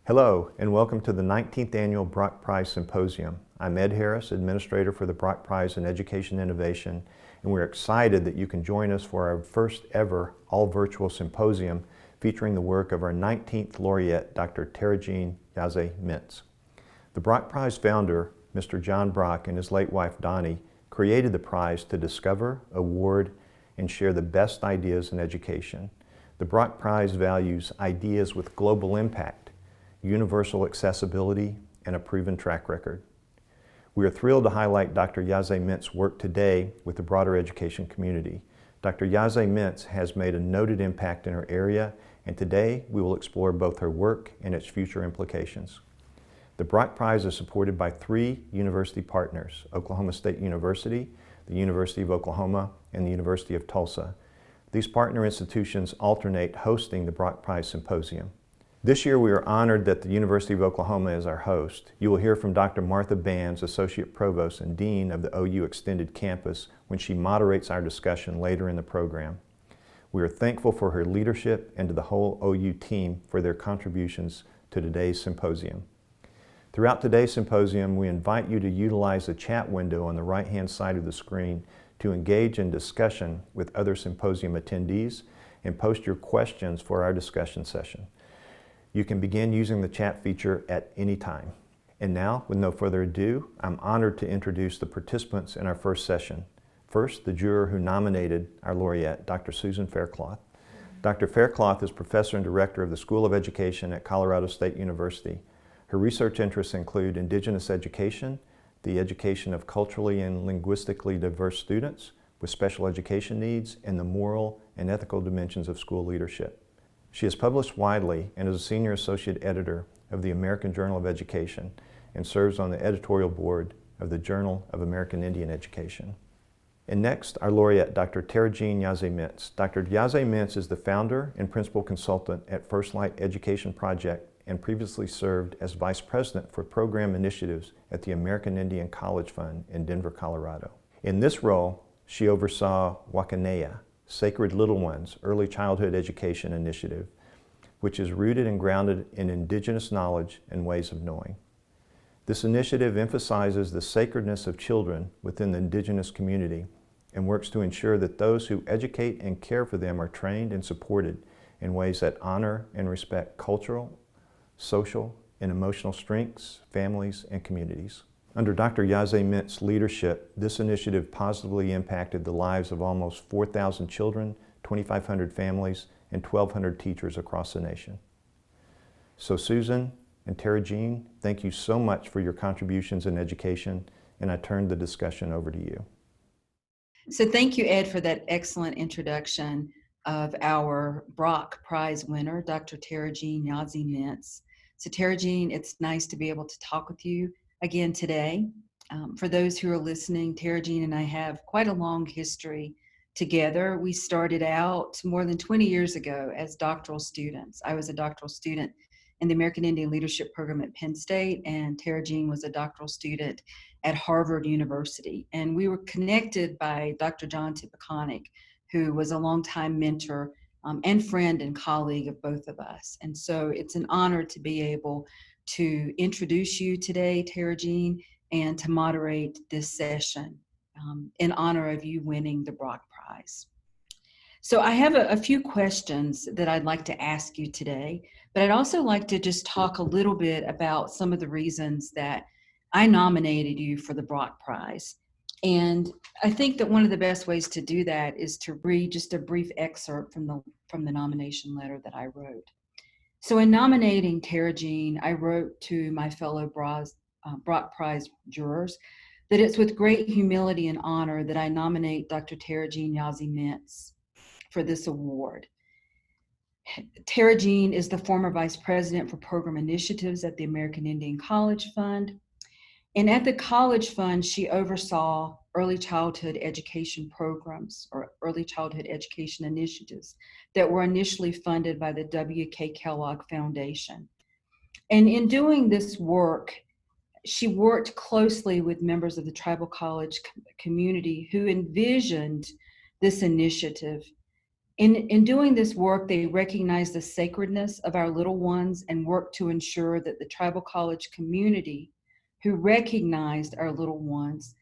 Hello, and welcome to the 19th Annual Brock Prize Symposium. I'm Ed Harris, Administrator for the Brock Prize in Education Innovation, and we're excited that you can join us for our first ever all-virtual symposium featuring the work of our 19th laureate, Dr. Tarajean Yazzie-Mintz. The Brock Prize founder, Mr. John Brock, and his late wife, Diné, created the prize to discover, award, and share the best ideas in education. The Brock Prize values ideas with global impact, universal accessibility, and a proven track record. We are thrilled to highlight Dr. Yazzie-Mintz's work today with the broader education community. Dr. Yazzie-Mintz has made a noted impact in her area, and today we will explore both her work and its future implications. The Brock Prize is supported by 3 university partners: Oklahoma State University, the University of Oklahoma, and the University of Tulsa. These partner institutions alternate hosting the Brock Prize Symposium. This year we are honored that the University of Oklahoma is our host. You will hear from Dr. Martha Banz, Associate Provost and Dean of the OU Extended Campus, when she moderates our discussion later in the program. We are thankful for her leadership and to the whole OU team for their contributions to today's symposium. Throughout today's symposium, we invite you to utilize the chat window on the right-hand side of the screen to engage in discussion with other symposium attendees and post your questions for our discussion session. You can begin using the chat feature at any time. And now, with no further ado, I'm honored to introduce the participants in our first session. First, the juror who nominated our laureate, Dr. Susan Faircloth. Dr. Faircloth is Professor and Director of the School of Education at Colorado State University. Her research interests include Indigenous education, the education of culturally and linguistically diverse students with special education needs, and the moral and ethical dimensions of school leadership. She has published widely and is a Senior Associate Editor of the American Journal of Education and serves on the editorial board of the Journal of American Indian Education. And next, our laureate, Dr. Tarajean Yazzie-Mintz. Dr. Yazzie-Mintz is the founder and principal consultant at First Light Education Project and previously served as Vice President for Program Initiatives at the American Indian College Fund in Denver, Colorado. In this role, she oversaw Wakanea, Sacred Little Ones Early Childhood Education Initiative, which is rooted and grounded in indigenous knowledge and ways of knowing. This initiative emphasizes the sacredness of children within the indigenous community and works to ensure that those who educate and care for them are trained and supported in ways that honor and respect cultural, social, and emotional strengths, families, and communities. Under Dr. Yazzie-Mintz's leadership, this initiative positively impacted the lives of almost 4,000 children, 2,500 families, and 1,200 teachers across the nation. So Susan and Tarajean, thank you so much for your contributions in education, and I turn the discussion over to you. So thank you, Ed, for that excellent introduction of our Brock Prize winner, Dr. Tarajean Yazzie-Mintz. So Tarajean, it's nice to be able to talk with you again today. For those who are listening, Tarajean and I have quite a long history together. We started out more than 20 years ago as doctoral students. I was a doctoral student in the American Indian Leadership Program at Penn State, and Tarajean was a doctoral student at Harvard University. And we were connected by Dr. John Tippeconik, who was a longtime mentor and friend and colleague of both of us. And so it's an honor to be able to introduce you today, Tarajean, and to moderate this session in honor of you winning the Brock Prize. So I have a few questions that I'd like to ask you today, but I'd also like to just talk a little bit about some of the reasons that I nominated you for the Brock Prize. And I think that one of the best ways to do that is to read just a brief excerpt from the nomination letter that I wrote. So in nominating Tarajean, I wrote to my fellow Brock Prize jurors that it's with great humility and honor that I nominate Dr. Tarajean Yazzie-Mintz for this award. Tarajean is the former Vice President for Program Initiatives at the American Indian College Fund. And at the College Fund, she oversaw early childhood education programs or early childhood education initiatives that were initially funded by the W.K. Kellogg Foundation. And in doing this work, she worked closely with members of the tribal college community who envisioned this initiative In doing this work, they recognize the sacredness of our little ones and work to ensure that the tribal college community who recognized our little ones,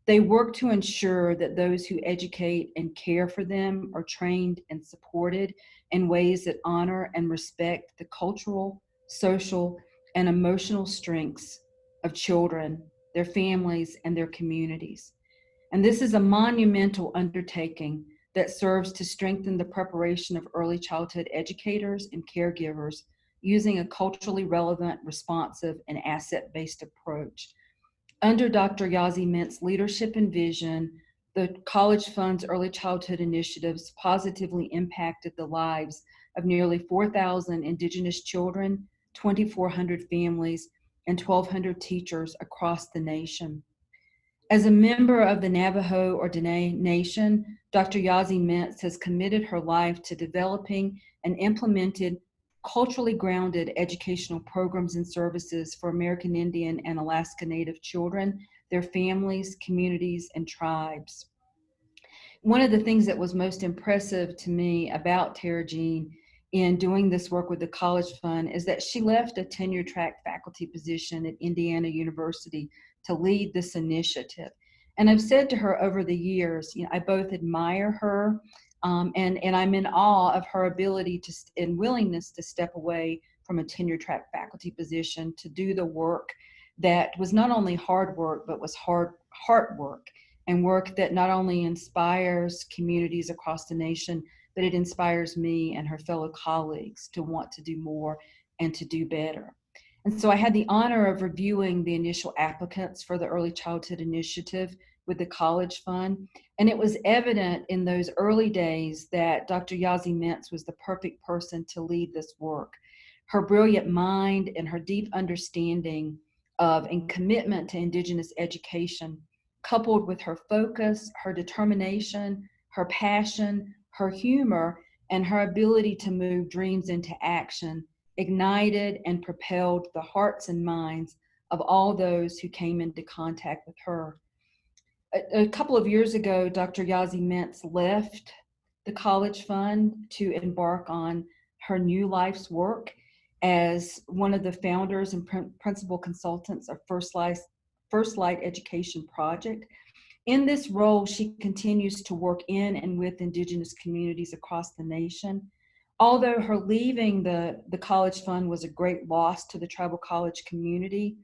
they work to ensure that those who educate and care for them are trained and supported in ways that honor and respect the cultural, social, and emotional strengths of children, their families, and their communities. And this is a monumental undertaking that serves to strengthen the preparation of early childhood educators and caregivers using a culturally relevant, responsive, and asset-based approach. Under Dr. Yazzie-Mintz's leadership and vision, the College Fund's early childhood initiatives positively impacted the lives of nearly 4,000 Indigenous children, 2,400 families, and 1,200 teachers across the nation. As a member of the Navajo or Diné Nation, Dr. Yazzie-Mintz has committed her life to developing and implemented culturally grounded educational programs and services for American Indian and Alaska Native children, their families, communities, and tribes. One of the things that was most impressive to me about Tarajean in doing this work with the College Fund is that she left a tenure track faculty position at Indiana University to lead this initiative. And I've said to her over the years, I both admire her and I'm in awe of her ability to and willingness to step away from a tenure track faculty position to do the work that was not only hard work, but was heart work, and work that not only inspires communities across the nation, but it inspires me and her fellow colleagues to want to do more and to do better. And so I had the honor of reviewing the initial applicants for the Early Childhood Initiative with the College Fund. And it was evident in those early days that Dr. Yazzie-Mintz was the perfect person to lead this work. Her brilliant mind and her deep understanding of and commitment to Indigenous education, coupled with her focus, her determination, her passion, her humor, and her ability to move dreams into action, ignited and propelled the hearts and minds of all those who came into contact with her. A couple of years ago, Dr. Yazzie-Mintz left the College Fund to embark on her new life's work as one of the founders and principal consultants of First Light Education Project. In this role, she continues to work in and with Indigenous communities across the nation. Although her leaving the College Fund was a great loss to the tribal college community,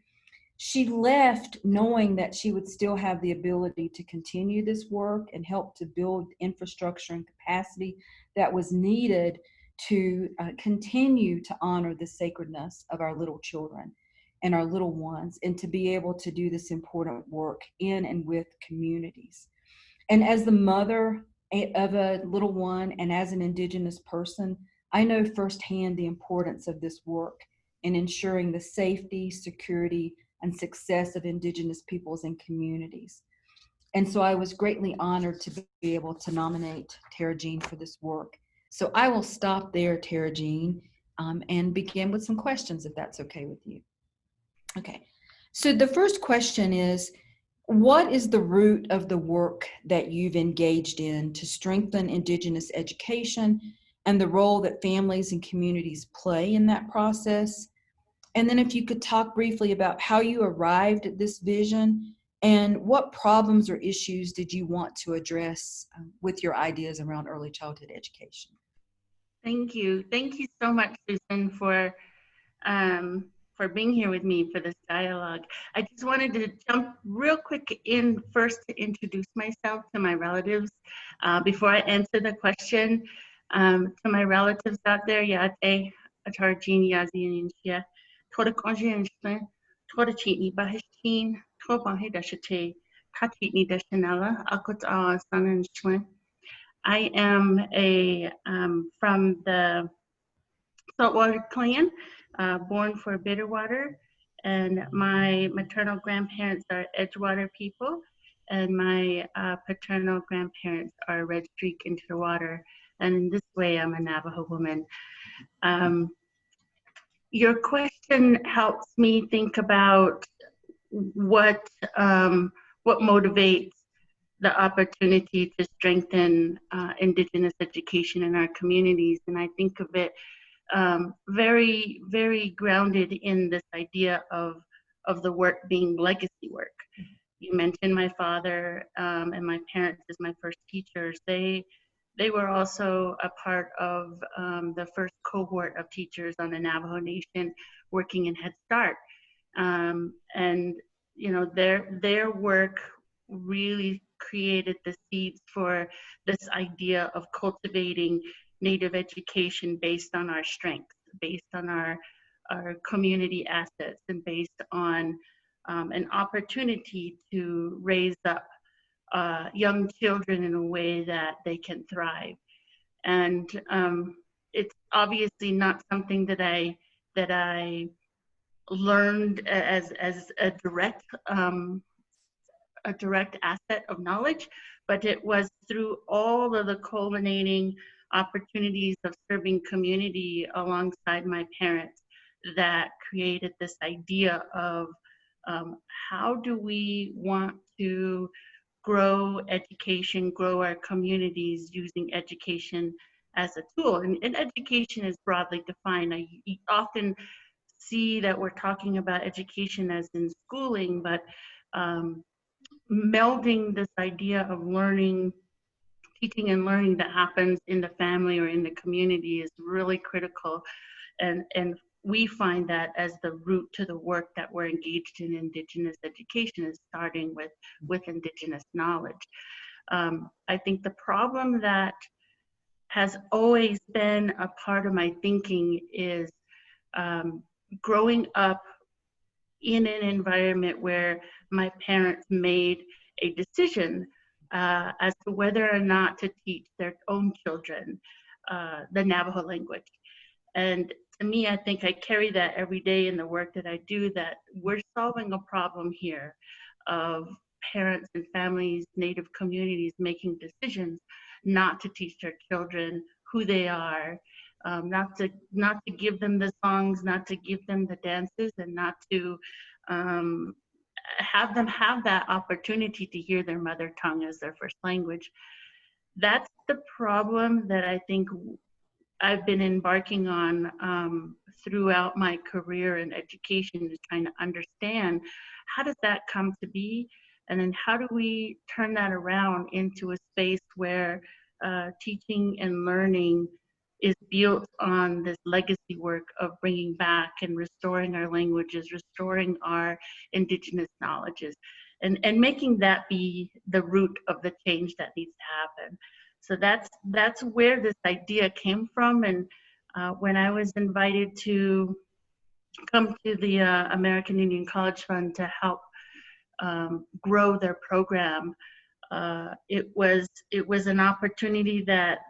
she left knowing that she would still have the ability to continue this work and help to build infrastructure and capacity that was needed to continue to honor the sacredness of our little children and our little ones, and to be able to do this important work in and with communities. And as the mother of a little one and as an Indigenous person, I know firsthand the importance of this work in ensuring the safety, security, and success of Indigenous peoples and communities. And so I was greatly honored to be able to nominate Tarajean for this work. So I will stop there, Tarajean, and begin with some questions, if that's okay with you. Okay, so the first question is, what is the root of the work that you've engaged in to strengthen Indigenous education and the role that families and communities play in that process? And then if you could talk briefly about how you arrived at this vision and what problems or issues did you want to address with your ideas around early childhood education? Thank you. Thank you so much, Susan, for being here with me for this dialogue. I just wanted to jump real quick in first to introduce myself to my relatives before I answer the question. To my relatives out there, Yate, Tarajean Yazzie-Mintz, Tora Konjianshlan, Tora Chitni Bahishtin, Tora Bahi Dashate, Katitni Dashanella, Akut Sananshlan. I am from the Saltwater clan, born for Bitterwater, and my maternal grandparents are Edgewater people, and my paternal grandparents are Red Streak and Clearwater, and in this way I'm a Navajo woman. Your question helps me think about what motivates the opportunity to strengthen Indigenous education in our communities. And I think of it very, very grounded in this idea of the work being legacy work. You mentioned my father and my parents as my first teachers. They were also a part of the first cohort of teachers on the Navajo Nation working in Head Start. And you know, their work really created the seeds for this idea of cultivating Native education based on our strengths, based on our community assets, and based on an opportunity to raise up young children in a way that they can thrive. And it's obviously not something that I learned as a direct asset of knowledge, but it was through all of the culminating opportunities of serving community alongside my parents that created this idea of how do we want to grow education, grow our communities using education as a tool. And education is broadly defined. I often see that we're talking about education as in schooling, but melding this idea of learning, teaching and learning that happens in the family or in the community is really critical. And we find that as the root to the work that we're engaged in Indigenous education is starting with Indigenous knowledge. I think the problem that has always been a part of my thinking is growing up in an environment where my parents made a decision as to whether or not to teach their own children the Navajo language. And to me, I think I carry that every day in the work that I do, that we're solving a problem here of parents and families, Native communities making decisions not to teach their children who they are, not to give them the songs, not to give them the dances, and not to have them have that opportunity to hear their mother tongue as their first language. That's the problem that I think I've been embarking on throughout my career in education, is trying to understand how does that come to be, and then how do we turn that around into a space where teaching and learning is built on this legacy work of bringing back and restoring our languages, restoring our Indigenous knowledges, and making that be the root of the change that needs to happen. So that's where this idea came from. And when I was invited to come to the American Indian College Fund to help grow their program, it was an opportunity that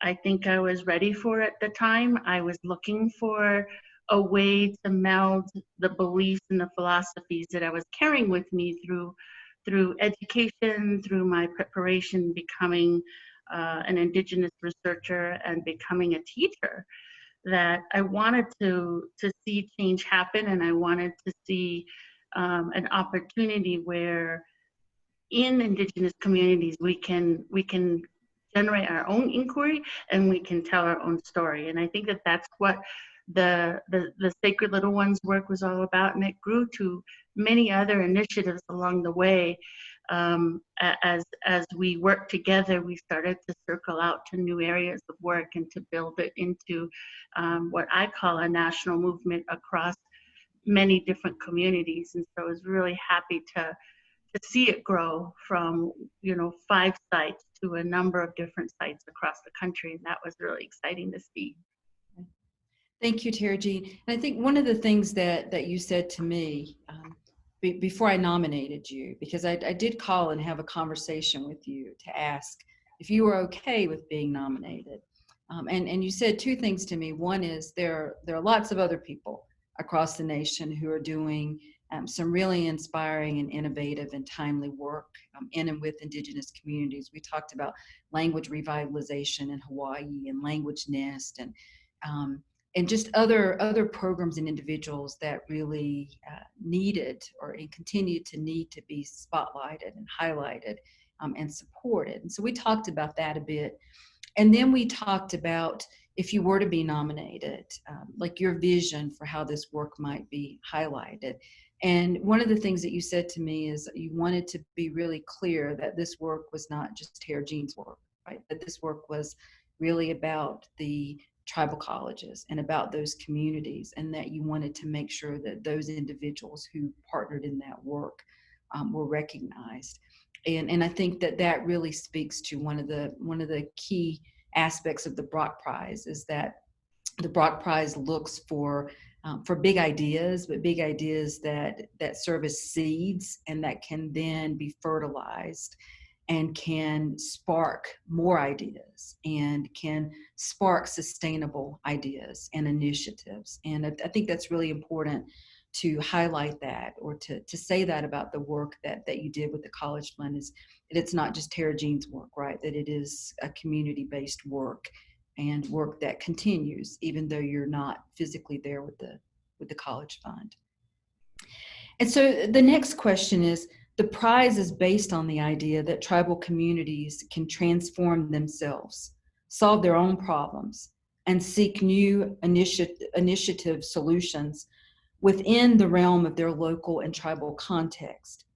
I think I was ready for at the time. I was looking for a way to meld the beliefs and the philosophies that I was carrying with me through education, through my preparation, becoming an Indigenous researcher and becoming a teacher, that I wanted to see change happen, and I wanted to see an opportunity where in Indigenous communities we can generate our own inquiry and we can tell our own story. And I think that that's what the Sacred Little Ones work was all about, and it grew to many other initiatives along the way. As we worked together, we started to circle out to new areas of work and to build it into what I call a national movement across many different communities. And so I was really happy to see it grow from 5 sites to a number of different sites across the country, and that was really exciting to see. Thank you, Tarajean. And I think one of the things that you said to me before I nominated you, because I did call and have a conversation with you to ask if you were okay with being nominated. And you said 2 things to me. One is there are lots of other people across the nation who are doing some really inspiring and innovative and timely work in and with Indigenous communities. We talked about language revitalization in Hawaii and Language Nest, and and just other programs and individuals that really needed and continue to need to be spotlighted and highlighted and supported. And so we talked about that a bit. And then we talked about, if you were to be nominated, like your vision for how this work might be highlighted. And one of the things that you said to me is you wanted to be really clear that this work was not just Tarajean's work, right? That this work was really about the tribal colleges and about those communities, and that you wanted to make sure that those individuals who partnered in that work were recognized. And I think that that really speaks to one of the key aspects of the Brock Prize, is that the Brock Prize looks for big ideas, but big ideas that serve as seeds and that can then be fertilized and can spark more ideas and can spark sustainable ideas and initiatives. And I think that's really important to highlight that, or to say that about the work that you did with the College Fund, is that it's not just Tarajean's work, right? That it is a community-based work, and work that continues even though you're not physically there with the College Fund. And so the next question is, the prize is based on the idea that tribal communities can transform themselves, solve their own problems, and seek new initiative solutions within the realm of their local and tribal context.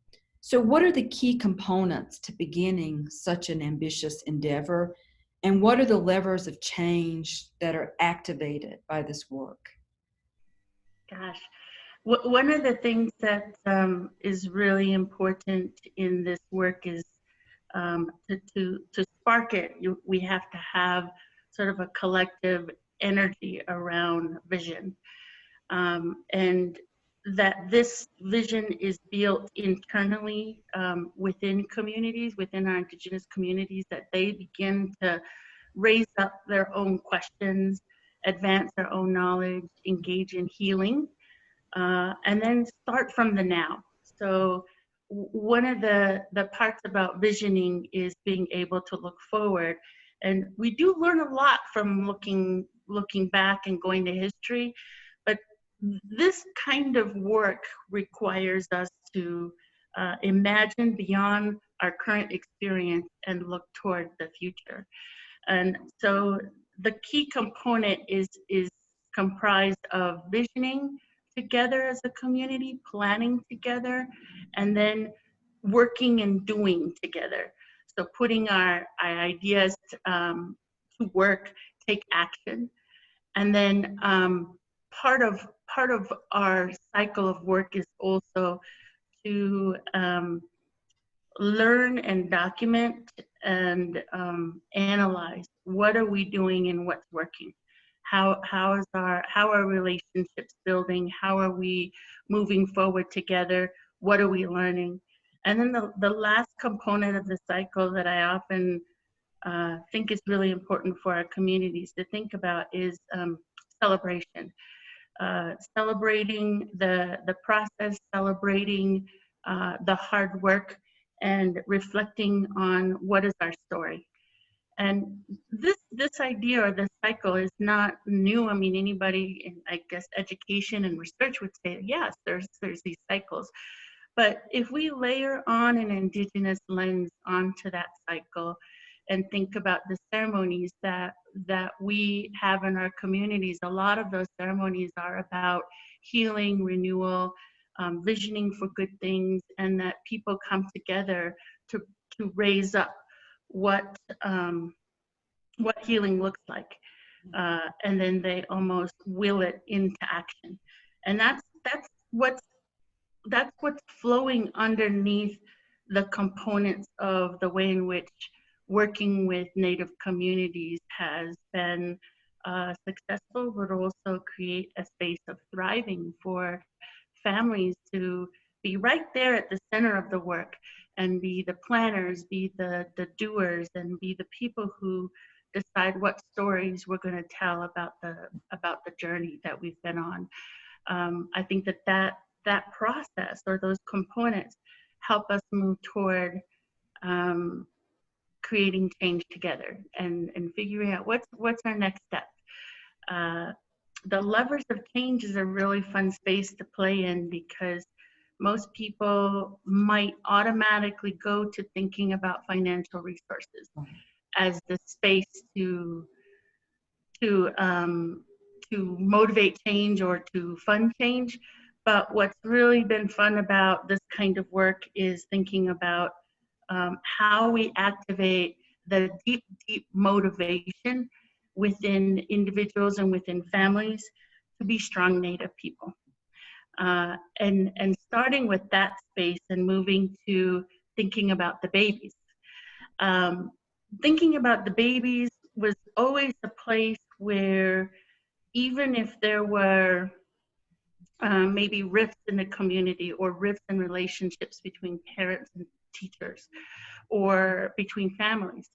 So what are the key components to beginning such an ambitious endeavor? And what are the levers of change that are activated by this work? Gosh, one of the things that is really important in this work is to spark it. We have to have sort of a collective energy around vision, and that this vision is built internally within communities, within our Indigenous communities, that they begin to raise up their own questions, advance their own knowledge, engage in healing, and then start from the now. So one of the parts about visioning is being able to look forward. And we do learn a lot from looking back and going to history, but this kind of work requires us to imagine beyond our current experience and look toward the future. And so the key component is comprised of visioning together as a community, planning together, and then working and doing together. So putting our ideas to work, take action. And then part of our cycle of work is also to learn and document and analyze what are we doing and what's working. How are relationships building? How are we moving forward together? What are we learning? And then the last component of the cycle that I often think is really important for our communities to think about is celebration. Celebrating the process, celebrating the hard work, and reflecting on what is our story. And this idea, or this cycle, is not new. I mean, anybody in, I guess, education and research would say, yes, there's these cycles. But if we layer on an Indigenous lens onto that cycle and think about the ceremonies that we have in our communities, a lot of those ceremonies are about healing, renewal, visioning for good things, and that people come together to raise up what healing looks like, and then they almost will it into action. And that's what's flowing underneath the components of the way in which working with Native communities has been successful, but also create a space of thriving for families to be right there at the center of the work and be the planners, be the doers, and be the people who decide what stories we're going to tell about the journey that we've been on. I think that process, or those components, help us move toward creating change together and figuring out what's our next step. the levers of change is a really fun space to play in, because most people might automatically go to thinking about financial resources as the space to um, to motivate change or to fund change. But what's really been fun about this kind of work is thinking about how we activate the deep, deep motivation within individuals and within families to be strong Native people. And starting with that space and moving to thinking about the babies. Thinking about the babies was always a place where, even if there were maybe rifts in the community or rifts in relationships between parents and teachers or between families,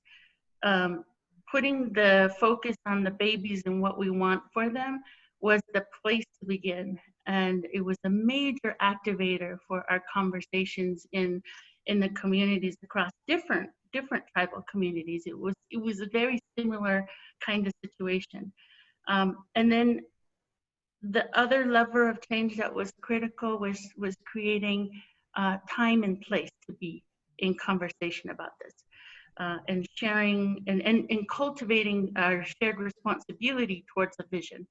putting the focus on the babies and what we want for them was the place to begin. And it was a major activator for our conversations in the communities across different tribal communities. It was a very similar kind of situation. And then the other lever of change that was critical was creating time and place to be in conversation about this, and sharing and cultivating our shared responsibility towards a vision,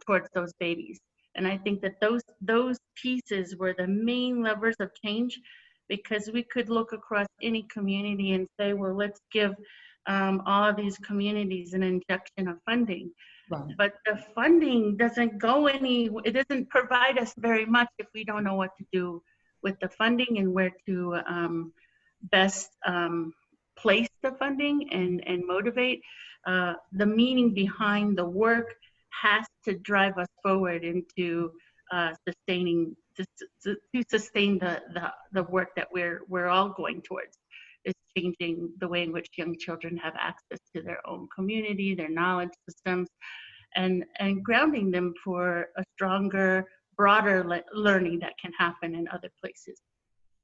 towards those babies. And I think that those pieces were the main levers of change, because we could look across any community and say, well, let's give all of these communities an injection of funding. Right. But the funding doesn't it doesn't provide us very much if we don't know what to do with the funding and where to best place the funding and motivate. The meaning behind the work has to drive us forward into sustaining to sustain the work that we're all going towards. Is changing the way in which young children have access to their own community, their knowledge systems, and grounding them for a stronger, broader learning that can happen in other places.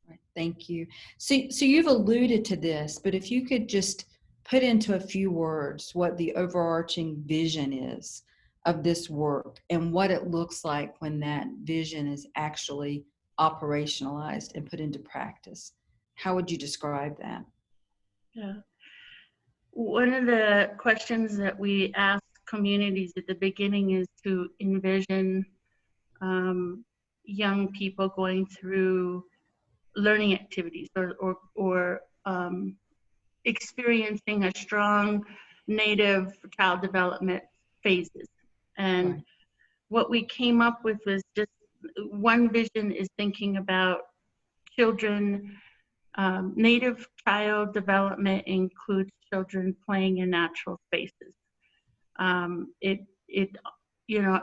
Right. Thank you. So you've alluded to this, but if you could just put into a few words what the overarching vision is of this work and what it looks like when that vision is actually operationalized and put into practice. How would you describe that? Yeah. One of the questions that we ask communities at the beginning is to envision young people going through learning activities or experiencing a strong Native child development phases. And Right. what we came up with was just one vision is thinking about children. Native child development includes children playing in natural spaces.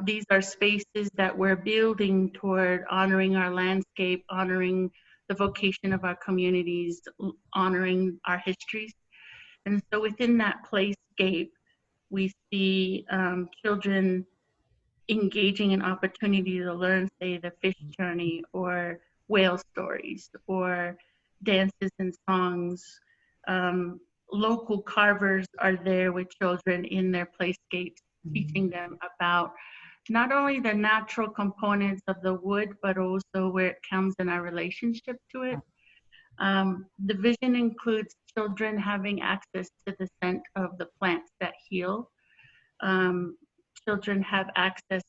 These are spaces that we're building toward honoring our landscape, honoring the vocation of our communities, honoring our histories. And so within that playscape, we see children engaging in opportunity to learn, say, the fish journey or whale stories or dances and songs. Local carvers are there with children in their playscapes, teaching them about not only the natural components of the wood, but also where it comes in our relationship to it. The vision includes children having access to the scent of the plants that heal. Children have access,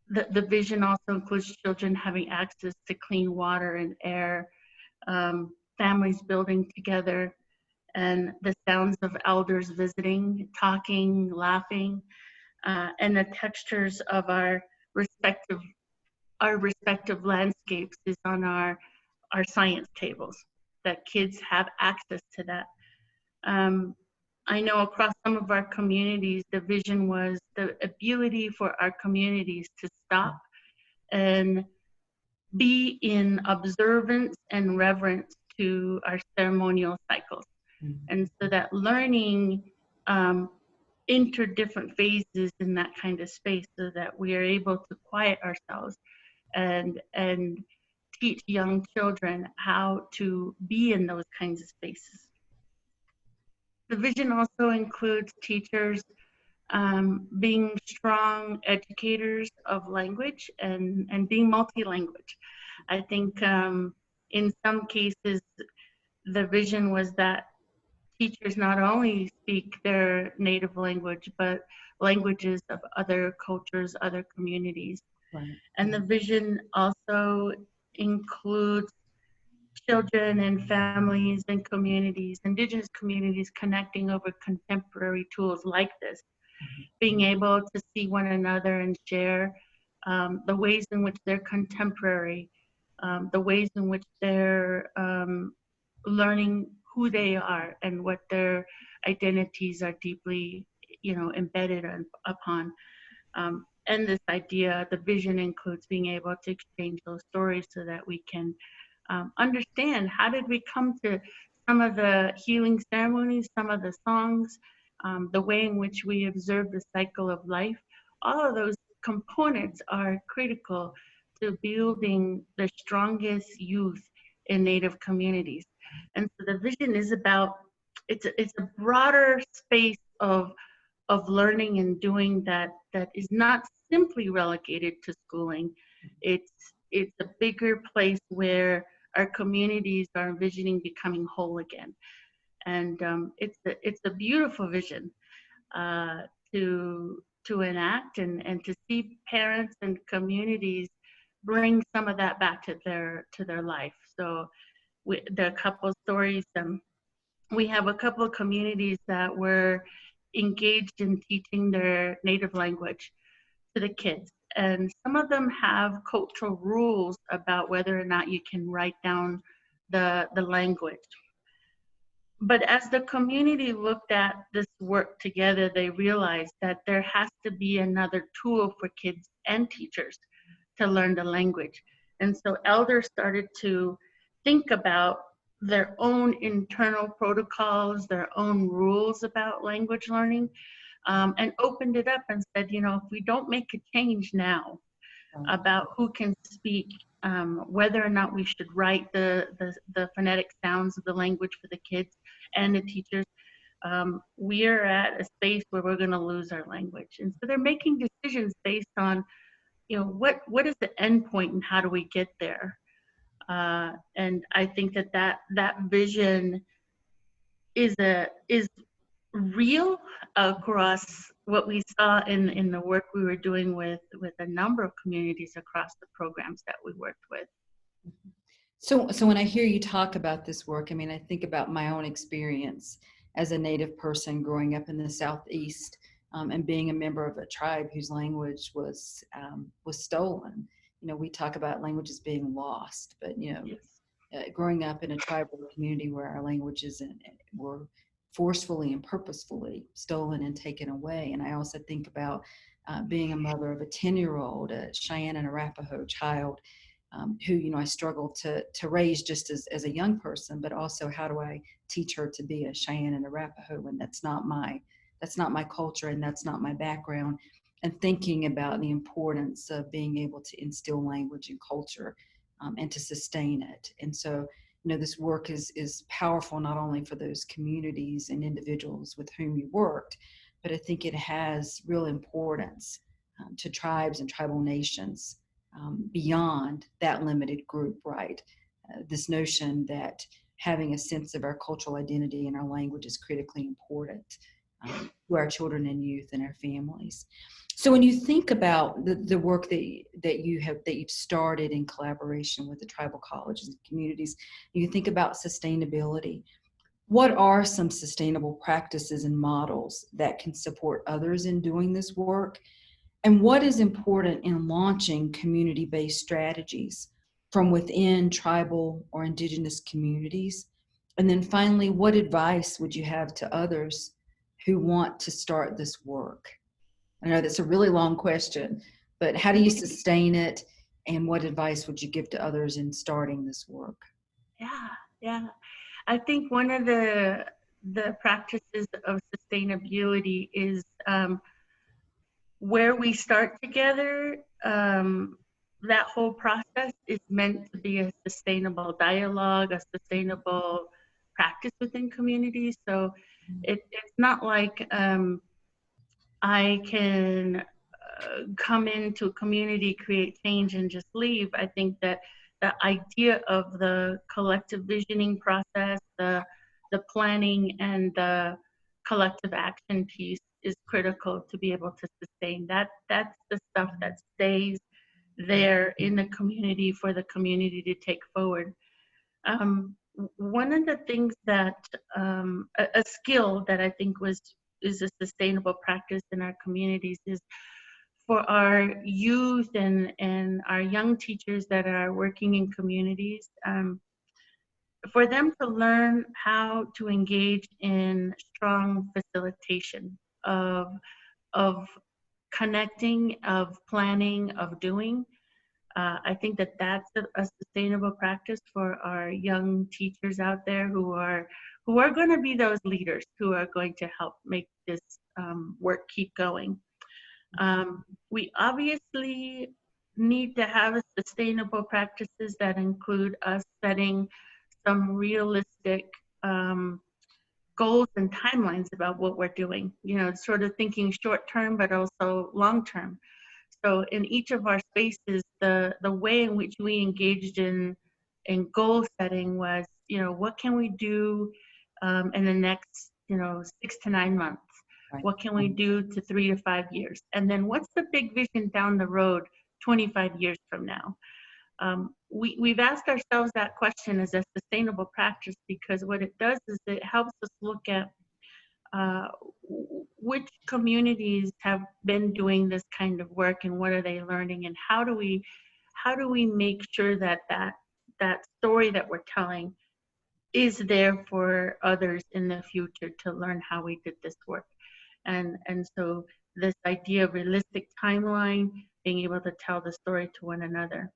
the vision also includes children having access to clean water and air, families building together, and the sounds of elders visiting, talking, laughing, and the textures of our respective landscapes is on our science tables, that kids have access to that. I know across some of our communities, the vision was the ability for our communities to stop and be in observance and reverence to our ceremonial cycles. And so that learning enter different phases in that kind of space so that we are able to quiet ourselves and teach young children how to be in those kinds of spaces. The vision also includes teachers being strong educators of language and being multi-language. I think in some cases, the vision was that teachers not only speak their native language, but languages of other cultures, other communities. Right. And the vision also includes children and families and communities, indigenous communities, connecting over contemporary tools like this, being able to see one another and share the ways in which they're contemporary, the ways in which they're learning who they are and what their identities are deeply, embedded upon. And this idea, the vision includes being able to exchange those stories so that we can understand how did we come to some of the healing ceremonies, some of the songs, the way in which we observe the cycle of life. All of those components are critical to building the strongest youth in Native communities. And so the vision is about, it's a broader space of learning and doing that is not simply relegated to schooling. It's a bigger place where our communities are envisioning becoming whole again. And it's a beautiful vision to enact and to see parents and communities bring some of that back to their life. So there are a couple of stories. We have a couple of communities that were engaged in teaching their native language to the kids. And some of them have cultural rules about whether or not you can write down the language. But as the community looked at this work together, they realized that there has to be another tool for kids and teachers to learn the language. And so elders started to think about their own internal protocols, their own rules about language learning, and opened it up and said, if we don't make a change now about who can speak, whether or not we should write the phonetic sounds of the language for the kids and the teachers, we are at a space where we're going to lose our language. And so they're making decisions based on, what is the end point and how do we get there? And I think that vision is real across what we saw in the work we were doing with a number of communities across the programs that we worked with. So when I hear you talk about this work, I think about my own experience as a Native person growing up in the Southeast, and being a member of a tribe whose language was stolen. We talk about languages being lost, but growing up in a tribal community where our languages were forcefully and purposefully stolen and taken away. And I also think about being a mother of a 10-year-old, a Cheyenne and Arapaho child, who I struggled to raise just as a young person, but also how do I teach her to be a Cheyenne and Arapaho when that's not my culture and that's not my background, and thinking about the importance of being able to instill language and culture and to sustain it. And so, this work is powerful not only for those communities and individuals with whom you worked, but I think it has real importance to tribes and tribal nations beyond that limited group, right? This notion that having a sense of our cultural identity and our language is critically important to our children and youth and our families. So when you think about the work that you've started in collaboration with the tribal colleges and communities, you think about sustainability. What are some sustainable practices and models that can support others in doing this work? And what is important in launching community-based strategies from within tribal or indigenous communities? And then finally, what advice would you have to others who want to start this work? I know that's a really long question, but how do you sustain it? And what advice would you give to others in starting this work? Yeah. I think one of the practices of sustainability is where we start together. That whole process is meant to be a sustainable dialogue, a sustainable practice within communities. So it's not like I can come into a community, create change, and just leave. I think that the idea of the collective visioning process, the planning, and the collective action piece is critical to be able to sustain. That's the stuff that stays there in the community for the community to take forward. One of the things that a skill that I think is a sustainable practice in our communities is for our youth and our young teachers that are working in communities, for them to learn how to engage in strong facilitation of connecting, of planning, of doing. I think that that's a sustainable practice for our young teachers out there who are going to be those leaders who are going to help make this work keep going. We obviously need to have sustainable practices that include us setting some realistic goals and timelines about what we're doing. You know, sort of thinking short term, but also long term. So in each of our spaces, the way in which we engaged in goal setting was, you know, what can we do in the next, you know, 6 to 9 months? Right. What can we do to 3 to 5 years? And then what's the big vision down the road 25 years from now? We've asked ourselves that question as a sustainable practice because what it does is it helps us look at which communities have been doing this kind of work and what are they learning, and how do we make sure that that story that we're telling is there for others in the future to learn how we did this work. And so this idea of realistic timeline, being able to tell the story to one another.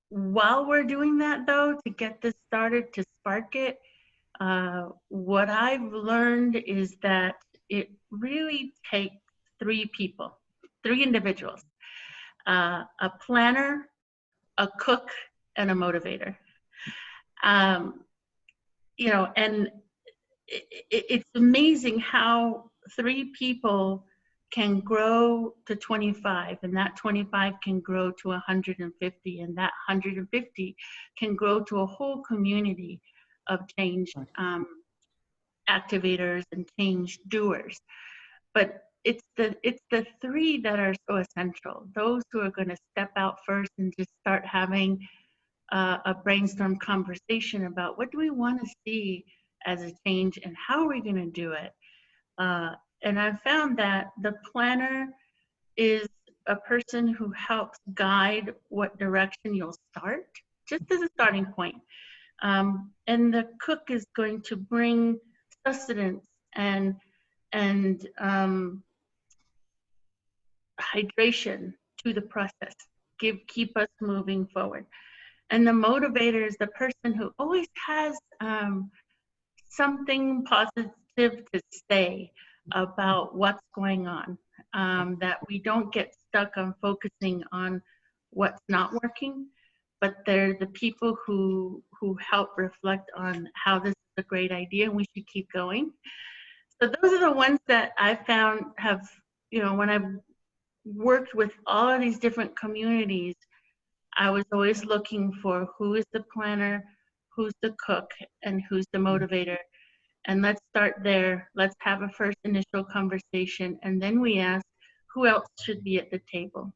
While we're doing that though, to get this started, to spark it, what I've learned is that it really takes 3 people, 3 individuals, a planner, a cook, and a motivator. You know, and it's amazing how 3 people can grow to 25, and that 25 can grow to 150, and that 150 can grow to a whole community of change activators and change doers. But it's the 3 that are so essential. Those who are going to step out first and just start having a brainstorm conversation about what do we want to see as a change and how are we going to do it. And I've found that the planner is a person who helps guide what direction you'll start, just as a starting point. And the cook is going to bring sustenance and hydration to the process, keep us moving forward. And the motivator is the person who always has something positive to say about what's going on, that we don't get stuck on focusing on what's not working, but they're the people who help reflect on how this is a great idea and we should keep going. So those are the ones that I found have, you know, when I've worked with all of these different communities, I was always looking for who is the planner, who's the cook, and who's the motivator. And let's start there. Let's have a first initial conversation. And then we ask who else should be at the table.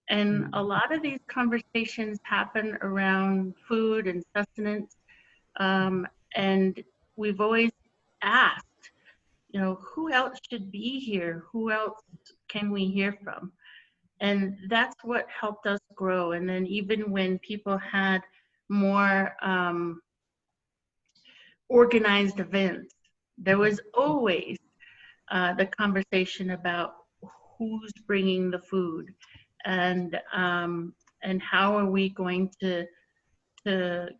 And a lot of these conversations happen around food and sustenance. And we've always asked, you know, who else should be here? Who else can we hear from? And that's what helped us grow. And then even when people had more organized events, there was always the conversation about who's bringing the food and how are we going to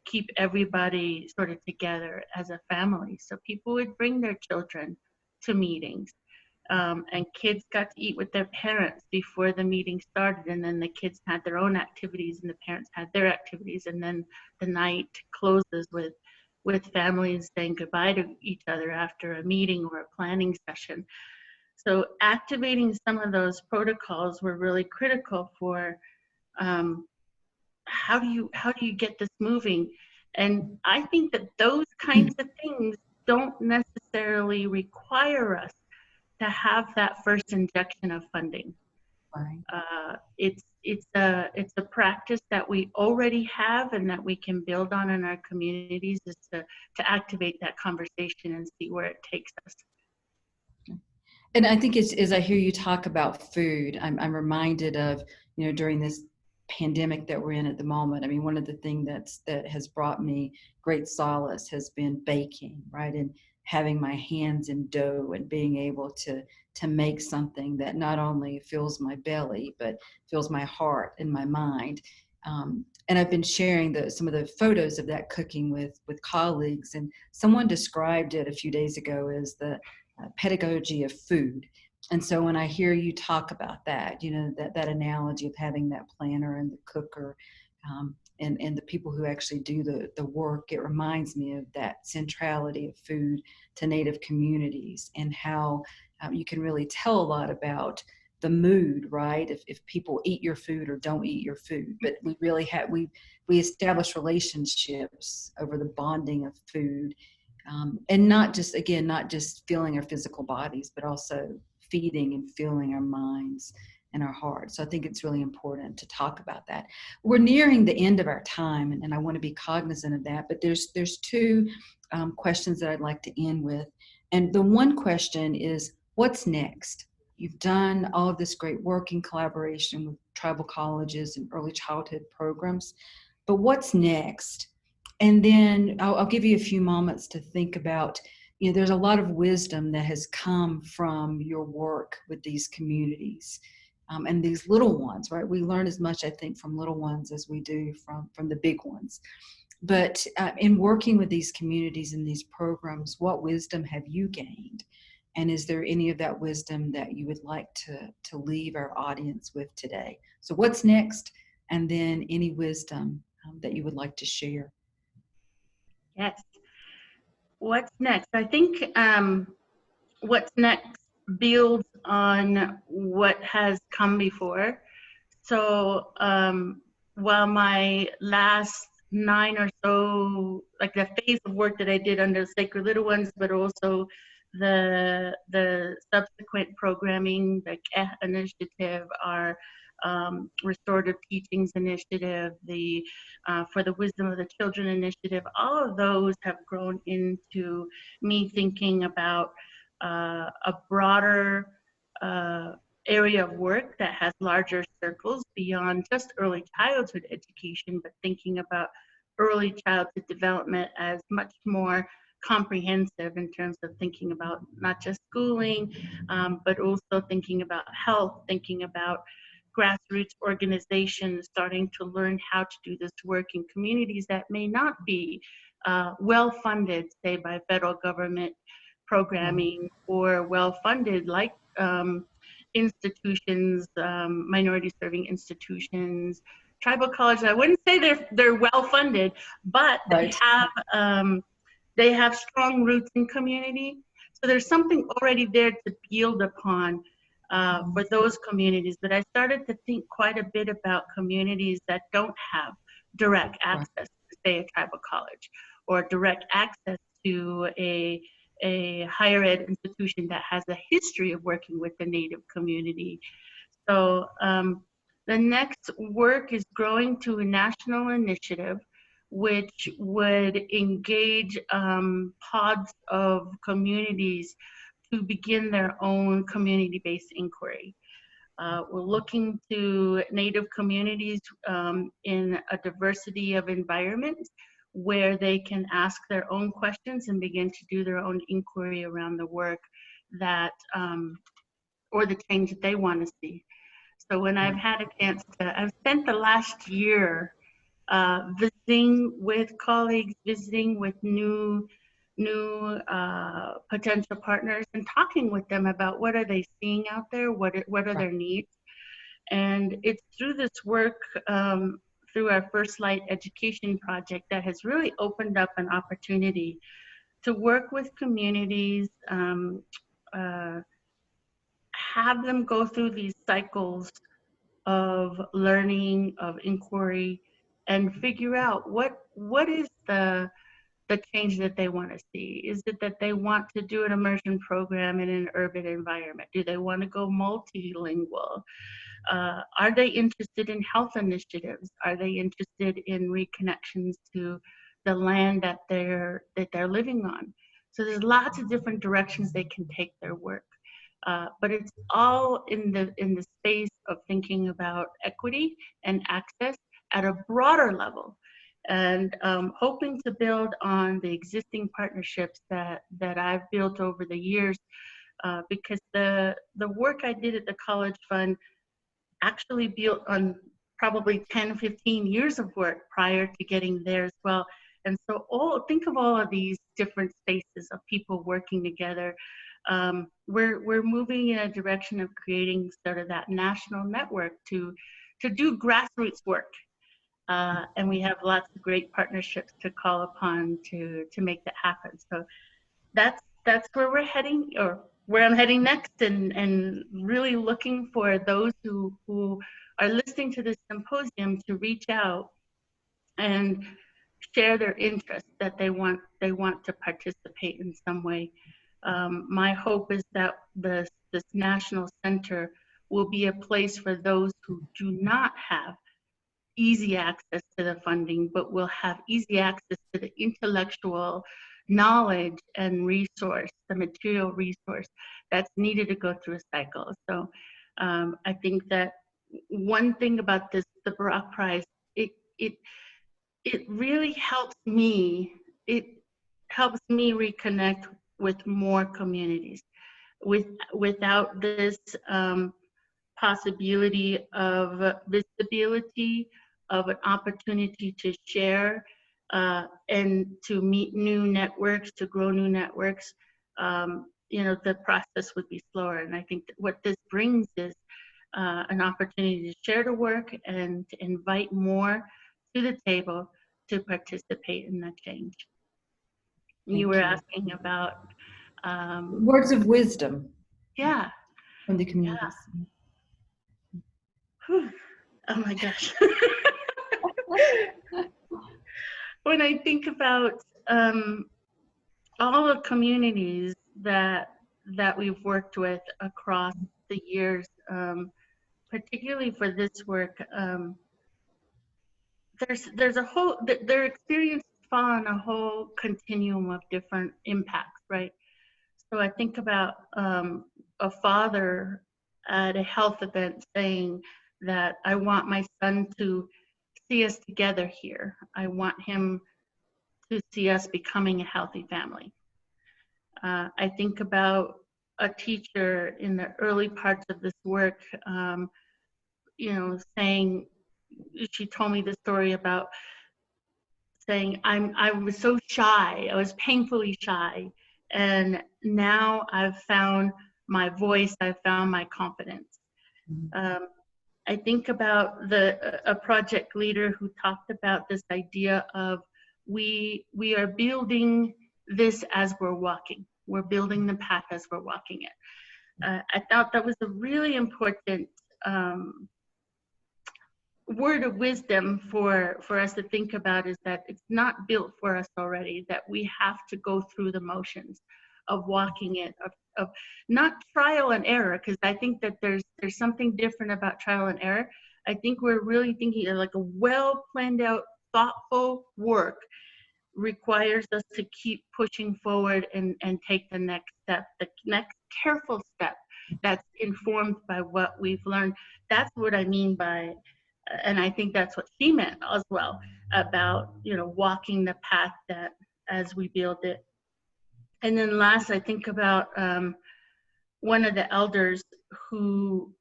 keep everybody sort of together as a family. So people would bring their children to meetings. And kids got to eat with their parents before the meeting started, and then the kids had their own activities and the parents had their activities, and then the night closes with with families saying goodbye to each other after a meeting or a planning session. So activating some of those protocols were really critical for how do you get this moving? And I think that those kinds of things don't necessarily require us to have that first injection of funding. Right. It's a practice that we already have and that we can build on in our communities, is to activate that conversation and see where it takes us. And I think as I hear you talk about food, I'm reminded of, you know, during this pandemic that we're in at the moment. I mean, one of the things that has brought me great solace has been baking, right? And having my hands in dough and being able to make something that not only fills my belly, but fills my heart and my mind. And I've been sharing some of the photos of that cooking with colleagues, and someone described it a few days ago as the pedagogy of food. And so when I hear you talk about that, you know, that analogy of having that planner and the cooker, and the people who actually do the work, it reminds me of that centrality of food to Native communities, and how you can really tell a lot about the mood, right? If people eat your food or don't eat your food. But we really have, we establish relationships over the bonding of food. And not just feeling our physical bodies, but also feeding and filling our minds and our hearts. So I think it's really important to talk about that. We're nearing the end of our time, and I want to be cognizant of that, but there's two questions that I'd like to end with. And the one question is, what's next? You've done all of this great work in collaboration with tribal colleges and early childhood programs, but what's next? And then I'll give you a few moments to think about, you know, there's a lot of wisdom that has come from your work with these communities, and these little ones, right? We learn as much, I think, from little ones as we do from the big ones. But in working with these communities and these programs, what wisdom have you gained? And is there any of that wisdom that you would like to leave our audience with today? So what's next? And then any wisdom that you would like to share? Yes. What's next? I think what's next builds on what has come before. So while my last 9 or so, like the phase of work that I did under Sacred Little Ones, but also the subsequent programming, the KEH initiative, our restorative teachings initiative, the for the wisdom of the children initiative, all of those have grown into me thinking about a broader area of work that has larger circles beyond just early childhood education, but thinking about early childhood development as much more comprehensive in terms of thinking about not just schooling, but also thinking about health, thinking about grassroots organizations starting to learn how to do this work in communities that may not be well funded, say by federal government programming, or well funded like institutions, minority serving institutions, tribal colleges. I wouldn't say they're well funded, but Right. they have strong roots in community. So there's something already there to build upon for those communities. But I started to think quite a bit about communities that don't have direct access to, say, a tribal college, or direct access to a higher ed institution that has a history of working with the Native community. So the next work is growing to a national initiative which would engage pods of communities to begin their own community-based inquiry. We're looking to Native communities in a diversity of environments where they can ask their own questions and begin to do their own inquiry around the work that, or the change that they want to see. So when I've had a chance to, I've spent the last year visiting with colleagues, visiting with new potential partners, and talking with them about what are they seeing out there, what are their needs. And it's through this work through our First Light education project that has really opened up an opportunity to work with communities, have them go through these cycles of learning, of inquiry, and figure out what is the change that they want to see. Is it that they want to do an immersion program in an urban environment? Do they want to go multilingual? Are they interested in health initiatives? Are they interested in reconnections to the land that they're living on? So there's lots of different directions they can take their work. But it's all in the space of thinking about equity and access at a broader level, and hoping to build on the existing partnerships that I've built over the years, because the work I did at the College Fund actually built on probably 10, 15 years of work prior to getting there as well. And so think of all of these different spaces of people working together. We're moving in a direction of creating sort of that national network to do grassroots work. And we have lots of great partnerships to call upon to make that happen. So that's where we're heading, or where I'm heading next, and really looking for those who are listening to this symposium to reach out and share their interest, that they want to participate in some way. My hope is that this national center will be a place for those who do not have easy access to the funding, but will have easy access to the intellectual knowledge and resource, the material resource that's needed to go through a cycle. So I think that one thing about the Brock Prize, it really helps me. It helps me reconnect with more communities. Without this possibility of visibility, of an opportunity to share and to meet new networks, to grow new networks, the process would be slower. And I think that what this brings is an opportunity to share the work and to invite more to the table to participate in that change. You were asking about words of wisdom. Yeah. From the communities. Yeah. Oh my gosh. When I think about all the communities that we've worked with across the years, particularly for this work, there's a whole, their experiences fall on a whole continuum of different impacts, right? So I think about a father at a health event saying that I want my son to see us together here. I want him to see us becoming a healthy family. I think about a teacher in the early parts of this work, saying, she told me the story about saying, I was so shy, I was painfully shy, and now I've found my voice, I've found my confidence. I think about a project leader who talked about this idea of we are building this as we're walking. We're building the path as we're walking it. I thought that was a really important word of wisdom for us to think about, is that it's not built for us already, that we have to go through the motions of walking it, of not trial and error, because I think that there's something different about trial and error. I think we're really thinking of like a well planned out, thoughtful work requires us to keep pushing forward and take the next step, the next careful step that's informed by what we've learned. That's what I mean by, and I think that's what she meant as well, about, walking the path that as we build it. And then last, I think about one of the elders who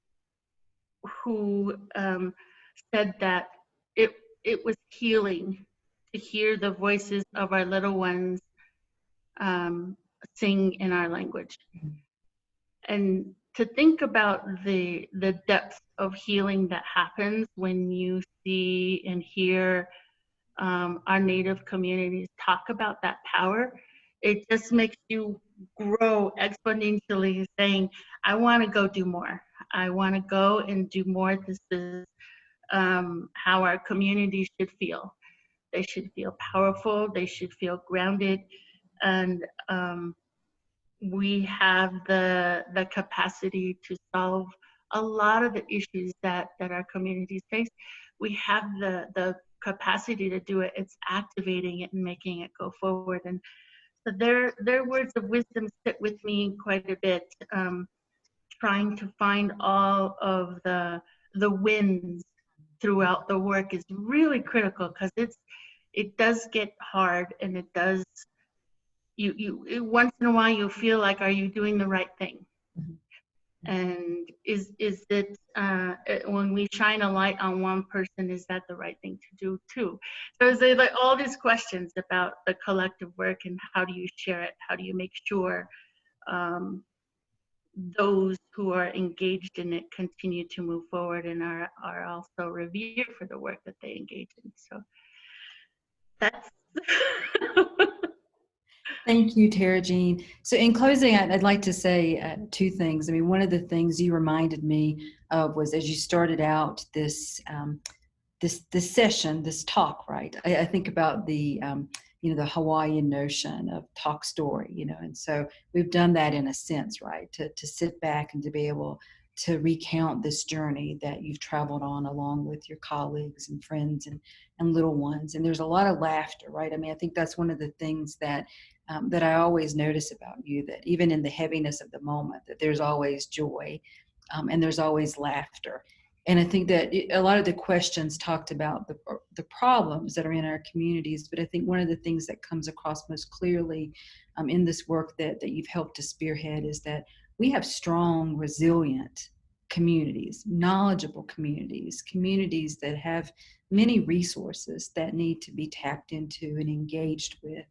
said that it was healing to hear the voices of our little ones sing in our language. And to think about the depth of healing that happens when you see and hear our Native communities talk about that power. It just makes you grow exponentially, saying, I want to go do more. I want to go and do more. This is how our communities should feel. They should feel powerful. They should feel grounded. And we have the capacity to solve a lot of the issues that our communities face. We have the capacity to do it. It's activating it and making it go forward. And so their words of wisdom sit with me quite a bit, trying to find all of the wins throughout the work is really critical, because it does get hard, and it does, you once in a while you feel like, are you doing the right thing? Mhm. And is it when we shine a light on one person, is that the right thing to do too? So it's like all these questions about the collective work, and how do you share it? How do you make sure those who are engaged in it continue to move forward and are also revered for the work that they engage in? So that's Thank you, Tarajean. So in closing, I'd like to say two things. I mean, one of the things you reminded me of was, as you started out this this session, this talk, right? I think about the the Hawaiian notion of talk story, and so we've done that in a sense, right? To sit back and to be able to recount this journey that you've traveled on along with your colleagues and friends and little ones. And there's a lot of laughter, right? I mean, I think that's one of the things that that I always notice about you, that even in the heaviness of the moment, that there's always joy and there's always laughter. And I think that a lot of the questions talked about the problems that are in our communities, but I think one of the things that comes across most clearly in this work that you've helped to spearhead is that we have strong, resilient communities, knowledgeable communities, communities that have many resources that need to be tapped into and engaged with.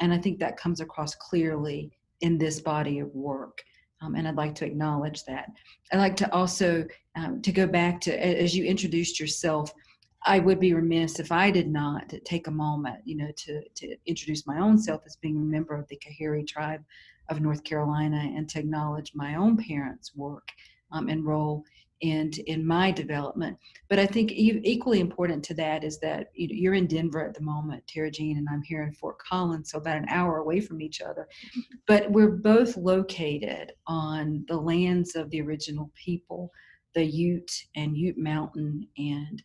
And I think that comes across clearly in this body of work. And I'd like to acknowledge that. I'd like to also to go back to, as you introduced yourself, I would be remiss if I did not take a moment, to introduce my own self as being a member of the Kahari tribe of North Carolina, and to acknowledge my own parents' work and role in my development. But I think equally important to that is that you're in Denver at the moment, Tarajean, and I'm here in Fort Collins, so about an hour away from each other. But we're both located on the lands of the original people, the Ute and Ute Mountain and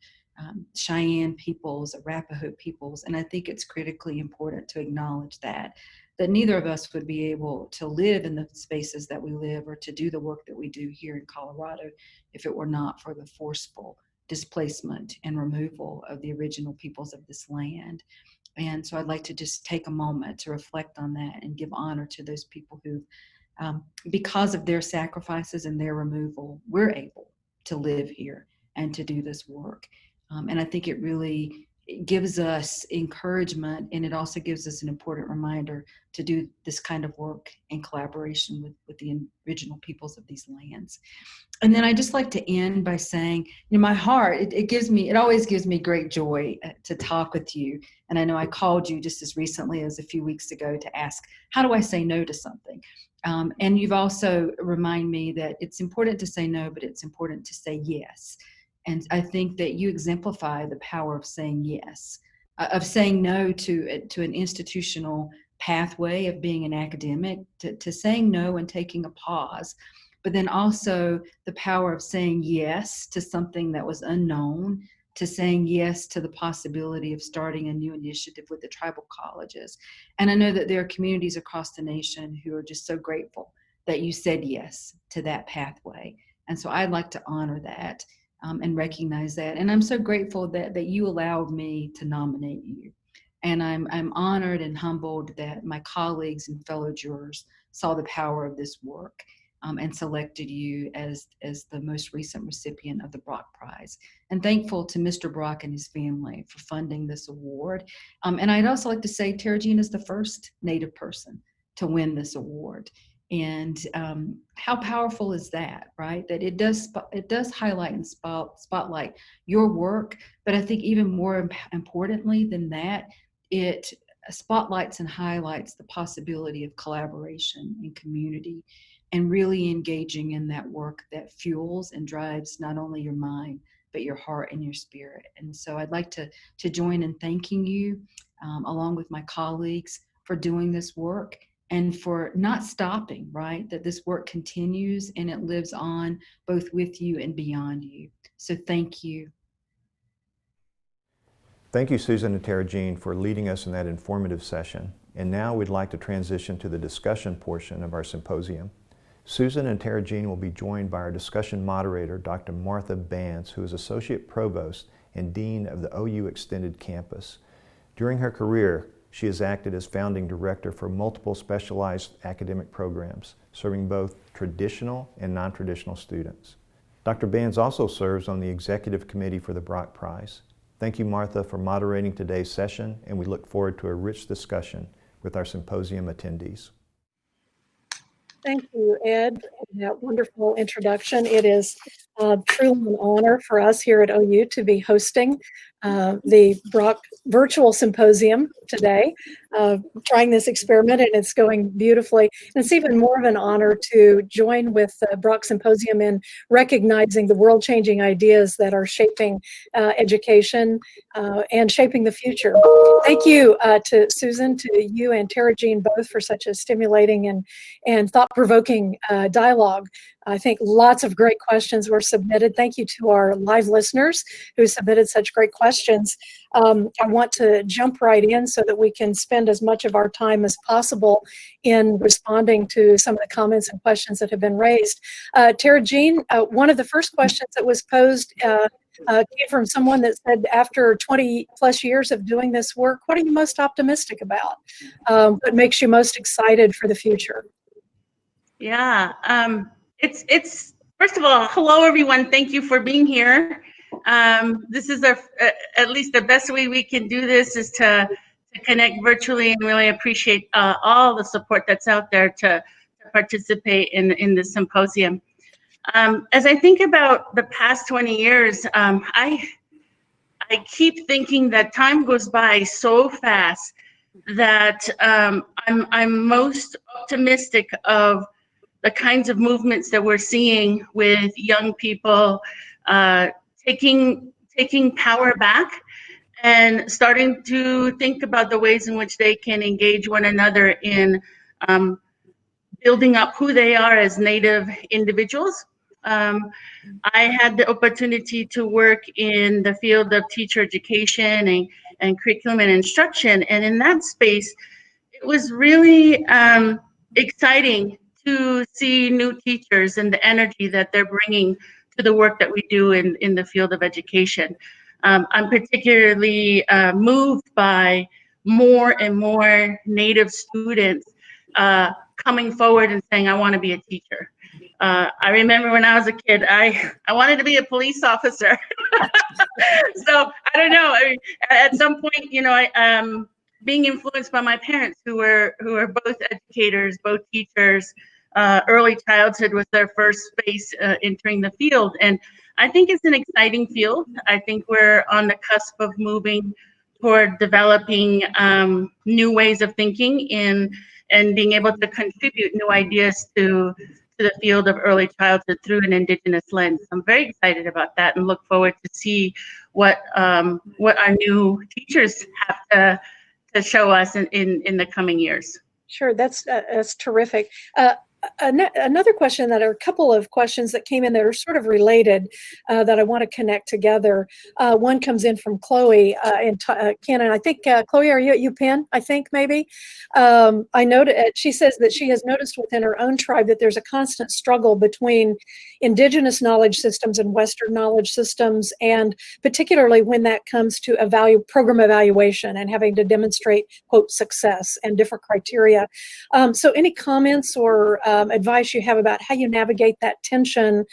Cheyenne peoples, Arapaho peoples. And I think it's critically important to acknowledge that neither of us would be able to live in the spaces that we live or to do the work that we do here in Colorado if it were not for the forceful displacement and removal of the original peoples of this land. And so I'd like to just take a moment to reflect on that and give honor to those people who, because of their sacrifices and their removal, we're able to live here and to do this work. And I think it really gives us encouragement, and it also gives us an important reminder to do this kind of work in collaboration with the original peoples of these lands. And then I just like to end by saying, my heart, it always gives me great joy to talk with you. And I know I called you just as recently as a few weeks ago to ask, how do I say no to something? And you've also reminded me that it's important to say no, but it's important to say yes. And I think that you exemplify the power of saying yes, of saying no to an institutional pathway of being an academic, to saying no and taking a pause, but then also the power of saying yes to something that was unknown, to saying yes to the possibility of starting a new initiative with the tribal colleges. And I know that there are communities across the nation who are just so grateful that you said yes to that pathway. And so I'd like to honor that. And recognize that. And I'm so grateful that you allowed me to nominate you. And I'm honored and humbled that my colleagues and fellow jurors saw the power of this work and selected you as the most recent recipient of the Brock Prize. And thankful to Mr. Brock and his family for funding this award. And I'd also like to say Tarajean is the first Native person to win this award. And how powerful is that, right? That it does highlight and spotlight your work, but I think even more importantly than that, it spotlights and highlights the possibility of collaboration and community, and really engaging in that work that fuels and drives not only your mind but your heart and your spirit. And so I'd like to join in thanking you, along with my colleagues, for doing this work and for not stopping, right? That this work continues and it lives on both with you and beyond you. So thank you. Thank you, Susan and Tarajean, for leading us in that informative session. And now we'd like to transition to the discussion portion of our symposium. Susan and Tarajean will be joined by our discussion moderator, Dr. Martha Banz, who is Associate Provost and Dean of the OU Extended Campus. During her career, she has acted as founding director for multiple specialized academic programs, serving both traditional and non-traditional students. Dr. Banz also serves on the executive committee for the Brock Prize. Thank you, Martha, for moderating today's session, and we look forward to a rich discussion with our symposium attendees. Thank you, Ed, for that wonderful introduction. It is truly an honor for us here at OU to be hosting the Brock Virtual Symposium today, trying this experiment, and it's going beautifully. And it's even more of an honor to join with the Brock Symposium in recognizing the world-changing ideas that are shaping education and shaping the future. Thank you to Susan, to you and Tarajean both for such a stimulating and thought-provoking dialogue. I think lots of great questions were submitted. Thank you to our live listeners who submitted such great questions. I want to jump right in so that we can spend as much of our time as possible in responding to some of the comments and questions that have been raised. Tarajean, one of the first questions that was posed came from someone that said, after 20 plus years of doing this work, what are you most optimistic about? What makes you most excited for the future? Yeah, it's first of all, hello everyone. Thank you for being here. This is at least the best way we can do this is to connect virtually, and really appreciate all the support that's out there to participate in this symposium. As I think about the past 20 years, I keep thinking that time goes by so fast that I'm most optimistic of the kinds of movements that we're seeing with young people taking power back and starting to think about the ways in which they can engage one another in building up who they are as Native individuals. I had the opportunity to work in the field of teacher education and curriculum and instruction, and in that space, it was really exciting to see new teachers and the energy that they're bringing to the work that we do in the field of education. I'm particularly moved by more and more Native students coming forward and saying, I want to be a teacher. I remember when I was a kid, I wanted to be a police officer. So I don't know. I mean, at some point, you know, I being influenced by my parents, who were both educators, both teachers. Early childhood was their first space entering the field, and I think it's an exciting field. I think we're on the cusp of moving toward developing new ways of thinking and being able to contribute new ideas to the field of early childhood through an Indigenous lens. I'm very excited about that and look forward to see what our new teachers have to show us in the coming years. Sure, that's terrific. Another question, that are a couple of questions that came in that are sort of related that I want to connect together. One comes in from Chloe in Canada. I think, Chloe, are you at UPenn? I think maybe. I noted, she says that she has noticed within her own tribe that there's a constant struggle between Indigenous knowledge systems and Western knowledge systems, and particularly when that comes to program evaluation and having to demonstrate, quote, success and different criteria. So any comments or advice you have about how you navigate that tension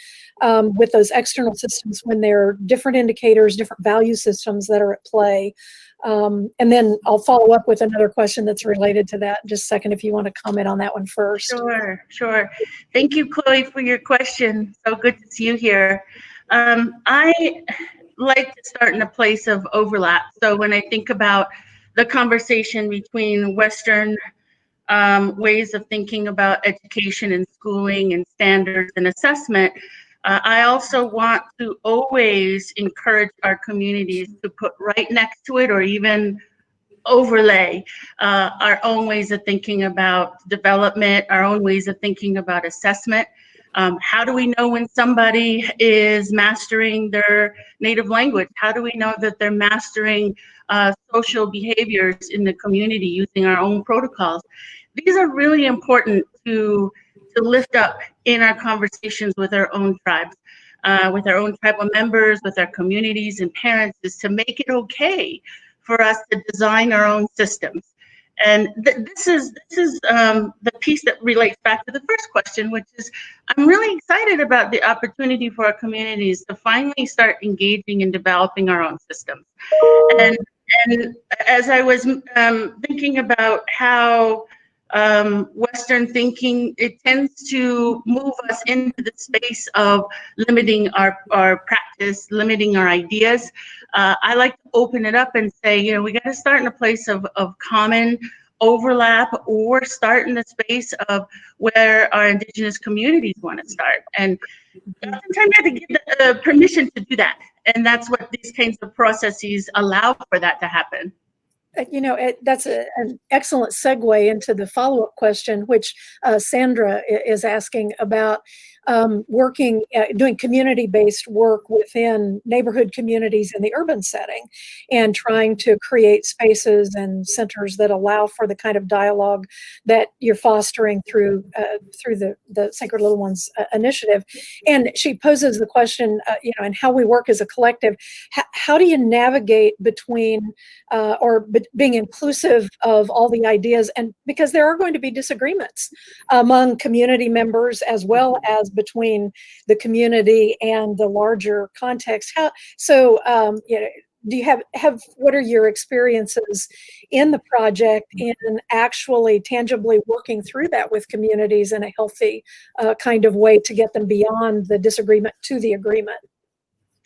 with those external systems when there are different indicators, different value systems that are at play? And then I'll follow up with another question that's related to that in just a second if you want to comment on that one first. Sure, sure. Thank you, Chloe, for your question. So good to see you here. I like to start in a place of overlap. So when I think about the conversation between Western ways of thinking about education and schooling and standards and assessment, I also want to always encourage our communities to put right next to it or even overlay our own ways of thinking about development, our own ways of thinking about assessment. How do we know when somebody is mastering their native language? How do we know that they're mastering social behaviors in the community using our own protocols? These are really important to lift up in our conversations with our own tribes, with our own tribal members, with our communities and parents, is to make it okay for us to design our own systems. And this is the piece that relates back to the first question, which is I'm really excited about the opportunity for our communities to finally start engaging in developing our own systems. And as I was thinking about how Western thinking, it tends to move us into the space of limiting our practice, limiting our ideas. I like to open it up and say, you know, we got to start in a place of common overlap, or start in the space of where our Indigenous communities want to start. And oftentimes you have to give the permission to do that. And that's what these kinds of processes allow for that to happen. You know, that's an excellent segue into the follow-up question, which Sandra is asking about doing community-based work within neighborhood communities in the urban setting, and trying to create spaces and centers that allow for the kind of dialogue that you're fostering through the Sacred Little Ones initiative. And she poses the question, you know, and how we work as a collective. How do you navigate between being inclusive of all the ideas, and because there are going to be disagreements among community members as well as between the community and the larger context. You know, do you have what are your experiences in the project in actually tangibly working through that with communities in a healthy kind of way to get them beyond the disagreement to the agreement?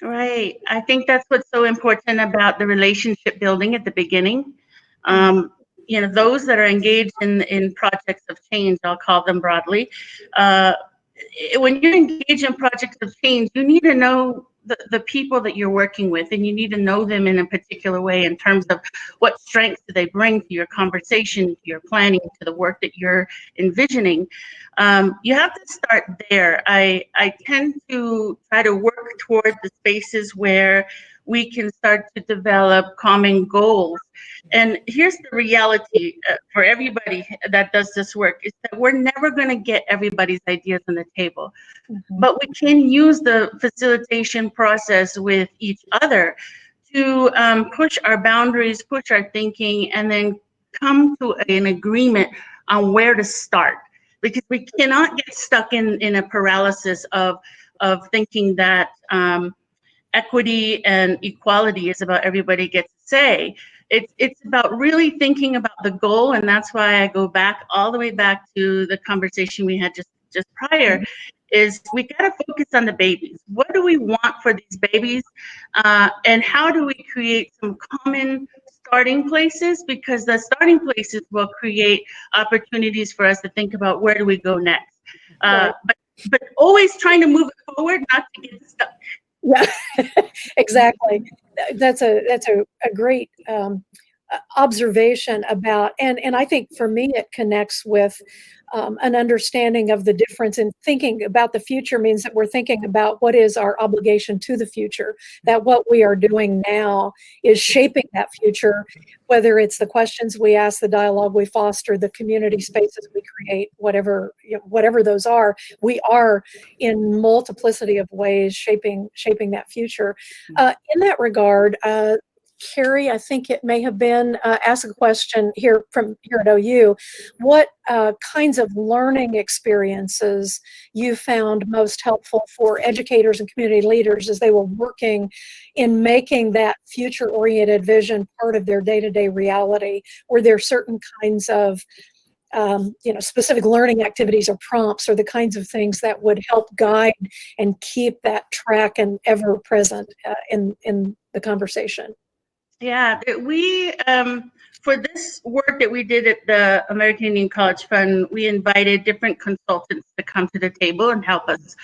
Right. I think that's what's so important about the relationship building at the beginning. You know, those that are engaged in projects of change, I'll call them broadly, when you're engaged in projects of change, you need to know the people that you're working with, and you need to know them in a particular way in terms of what strengths do they bring to your conversation, to your planning, to the work that you're envisioning. You have to start there. I tend to try to work toward the spaces where we can start to develop common goals. And here's the reality for everybody that does this work, is that we're never going to get everybody's ideas on the table. Mm-hmm. But we can use the facilitation process with each other to push our boundaries, push our thinking, and then come to an agreement on where to start. Because we cannot get stuck in a paralysis of thinking that equity and equality is about everybody gets a say. It's about really thinking about the goal, and that's why I go back all the way back to the conversation we had just prior, is we got to focus on the babies. What do we want for these babies? And how do we create some common starting places? Because the starting places will create opportunities for us to think about where do we go next. But always trying to move it forward, not to get stuck. Yeah, exactly. That's a great observation about, and I think for me it connects with an understanding of the difference in thinking about the future. Means that we're thinking about what is our obligation to the future, that what we are doing now is shaping that future, whether it's the questions we ask, the dialogue we foster, the community spaces we create, whatever those are. We are in multiplicity of ways shaping that future. In that regard, Carrie, I think it may have been, asked a question here at OU. What kinds of learning experiences you found most helpful for educators and community leaders as they were working in making that future-oriented vision part of their day-to-day reality? Were there certain kinds of specific learning activities or prompts, or the kinds of things that would help guide and keep that track and ever present in the conversation? Yeah, we, for this work that we did at the American Indian College Fund, we invited different consultants to come to the table and help us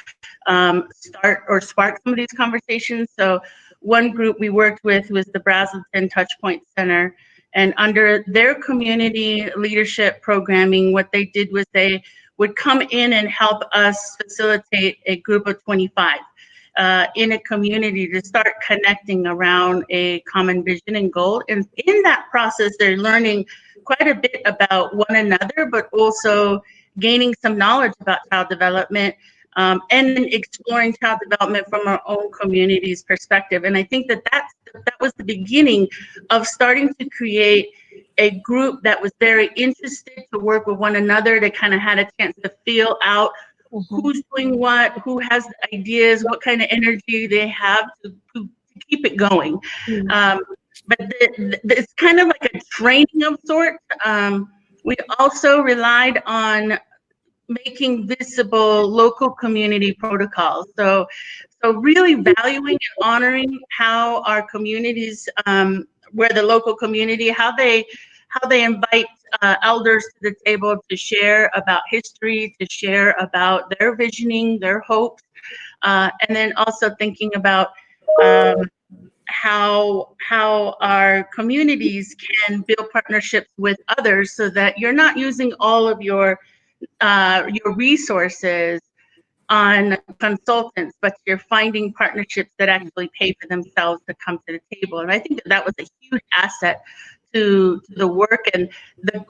start or spark some of these conversations. So one group we worked with was the Brazelton Touchpoint Center. And under their community leadership programming, what they did was they would come in and help us facilitate a group of 25 in a community to start connecting around a common vision and goal. And in that process, they're learning quite a bit about one another, but also gaining some knowledge about child development, and exploring child development from our own community's perspective. And I think that that was the beginning of starting to create a group that was very interested to work with one another, that kind of had a chance to feel out who's doing what, who has ideas, what kind of energy they have to keep it going. But it's kind of like a training of sorts. We also relied on making visible local community protocols. So really valuing and honoring how our communities, where the local community, how they invite elders to the table to share about history, to share about their visioning, their hopes, and then also thinking about how our communities can build partnerships with others, so that you're not using all of your resources on consultants, but you're finding partnerships that actually pay for themselves to come to the table. And I think that was a huge asset to the work, and the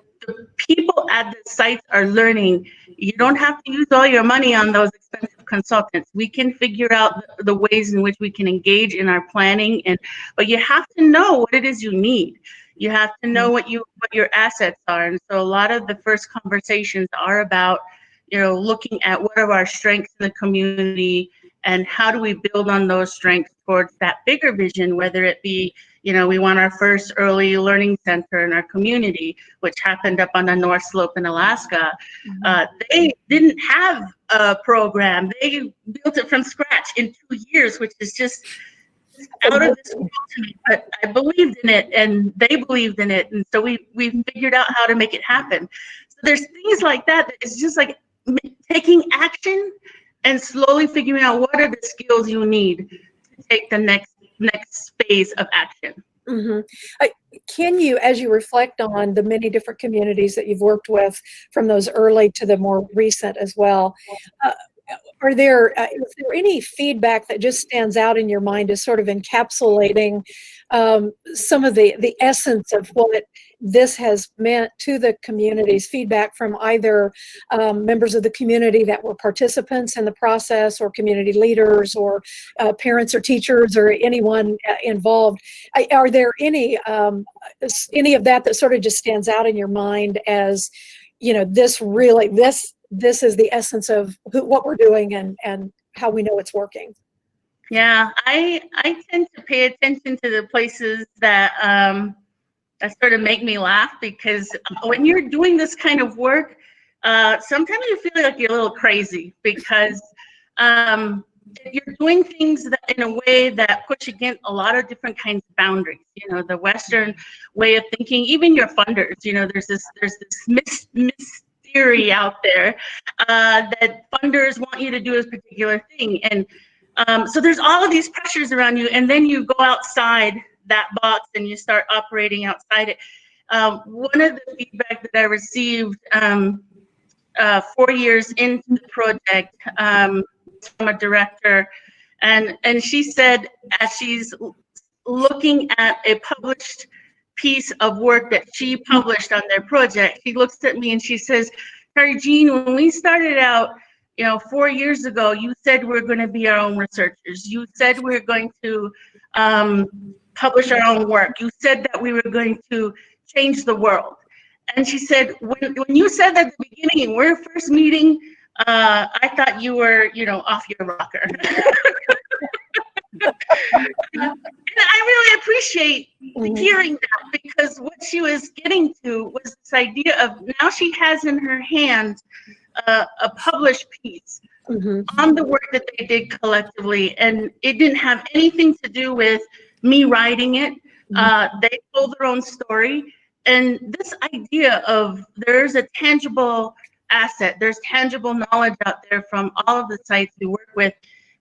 people at the sites are learning. You don't have to use all your money on those expensive consultants. We can figure out the ways in which we can engage in our planning, but you have to know what it is you need. You have to know what your assets are. And so a lot of the first conversations are about, looking at what are our strengths in the community and how do we build on those strengths towards that bigger vision, whether it be, we want our first early learning center in our community, which happened up on the North Slope in Alaska. They didn't have a program. They built it from scratch in 2 years, which is just out of this world to me. But I believed in it and they believed in it. And so we figured out how to make it happen. So there's things like that. It's just like taking action and slowly figuring out what are the skills you need to take the next phase of action. Can you, as you reflect on the many different communities that you've worked with, from those early to the more recent as well, is there any feedback that just stands out in your mind as sort of encapsulating some of the essence of what this has meant to the communities? Feedback from either members of the community that were participants in the process, or community leaders, or parents or teachers, or anyone involved. Are there any of that sort of just stands out in your mind as, this is the essence of what we're doing and how we know it's working? Yeah, I tend to pay attention to the places that sort of make me laugh, because when you're doing this kind of work, sometimes you feel like you're a little crazy, because you're doing things in a way that push against a lot of different kinds of boundaries. The Western way of thinking, even your funders. There's this theory out there that funders want you to do a particular thing, and so there's all of these pressures around you, and then you go outside that box and you start operating outside it. One of the feedback that I received 4 years into the project from a director, and she said, as she's looking at a published piece of work that she published on their project, she looks at me and she says, Tarajean, when we started out 4 years ago, you said we're going to be our own researchers. You said we're going to publish our own work. You said that we were going to change the world. And she said, when you said that at the beginning, when we were first meeting, I thought you were, off your rocker. And I really appreciate hearing that, because what she was getting to was this idea of now she has in her hands a published piece on the work that they did collectively, and it didn't have anything to do with me writing it. They told their own story, and this idea of there's a tangible asset, there's tangible knowledge out there from all of the sites we work with,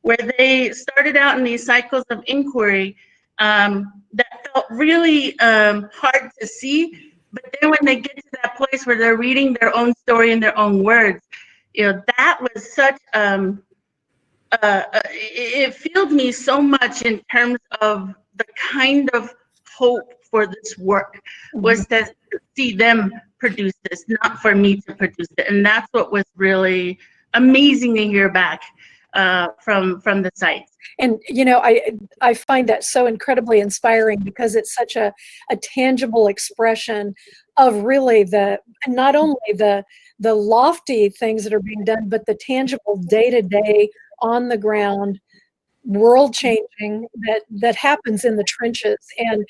where they started out in these cycles of inquiry that felt really hard to see, but then when they get to that place where they're reading their own story in their own words, that was such, it filled me so much in terms of the kind of hope for this work, was to see them produce this, not for me to produce it. And that's what was really amazing to hear back from the sites. And I find that so incredibly inspiring, because it's such a tangible expression of really not only the lofty things that are being done, but the tangible day-to-day, on the ground, world changing that happens in the trenches. And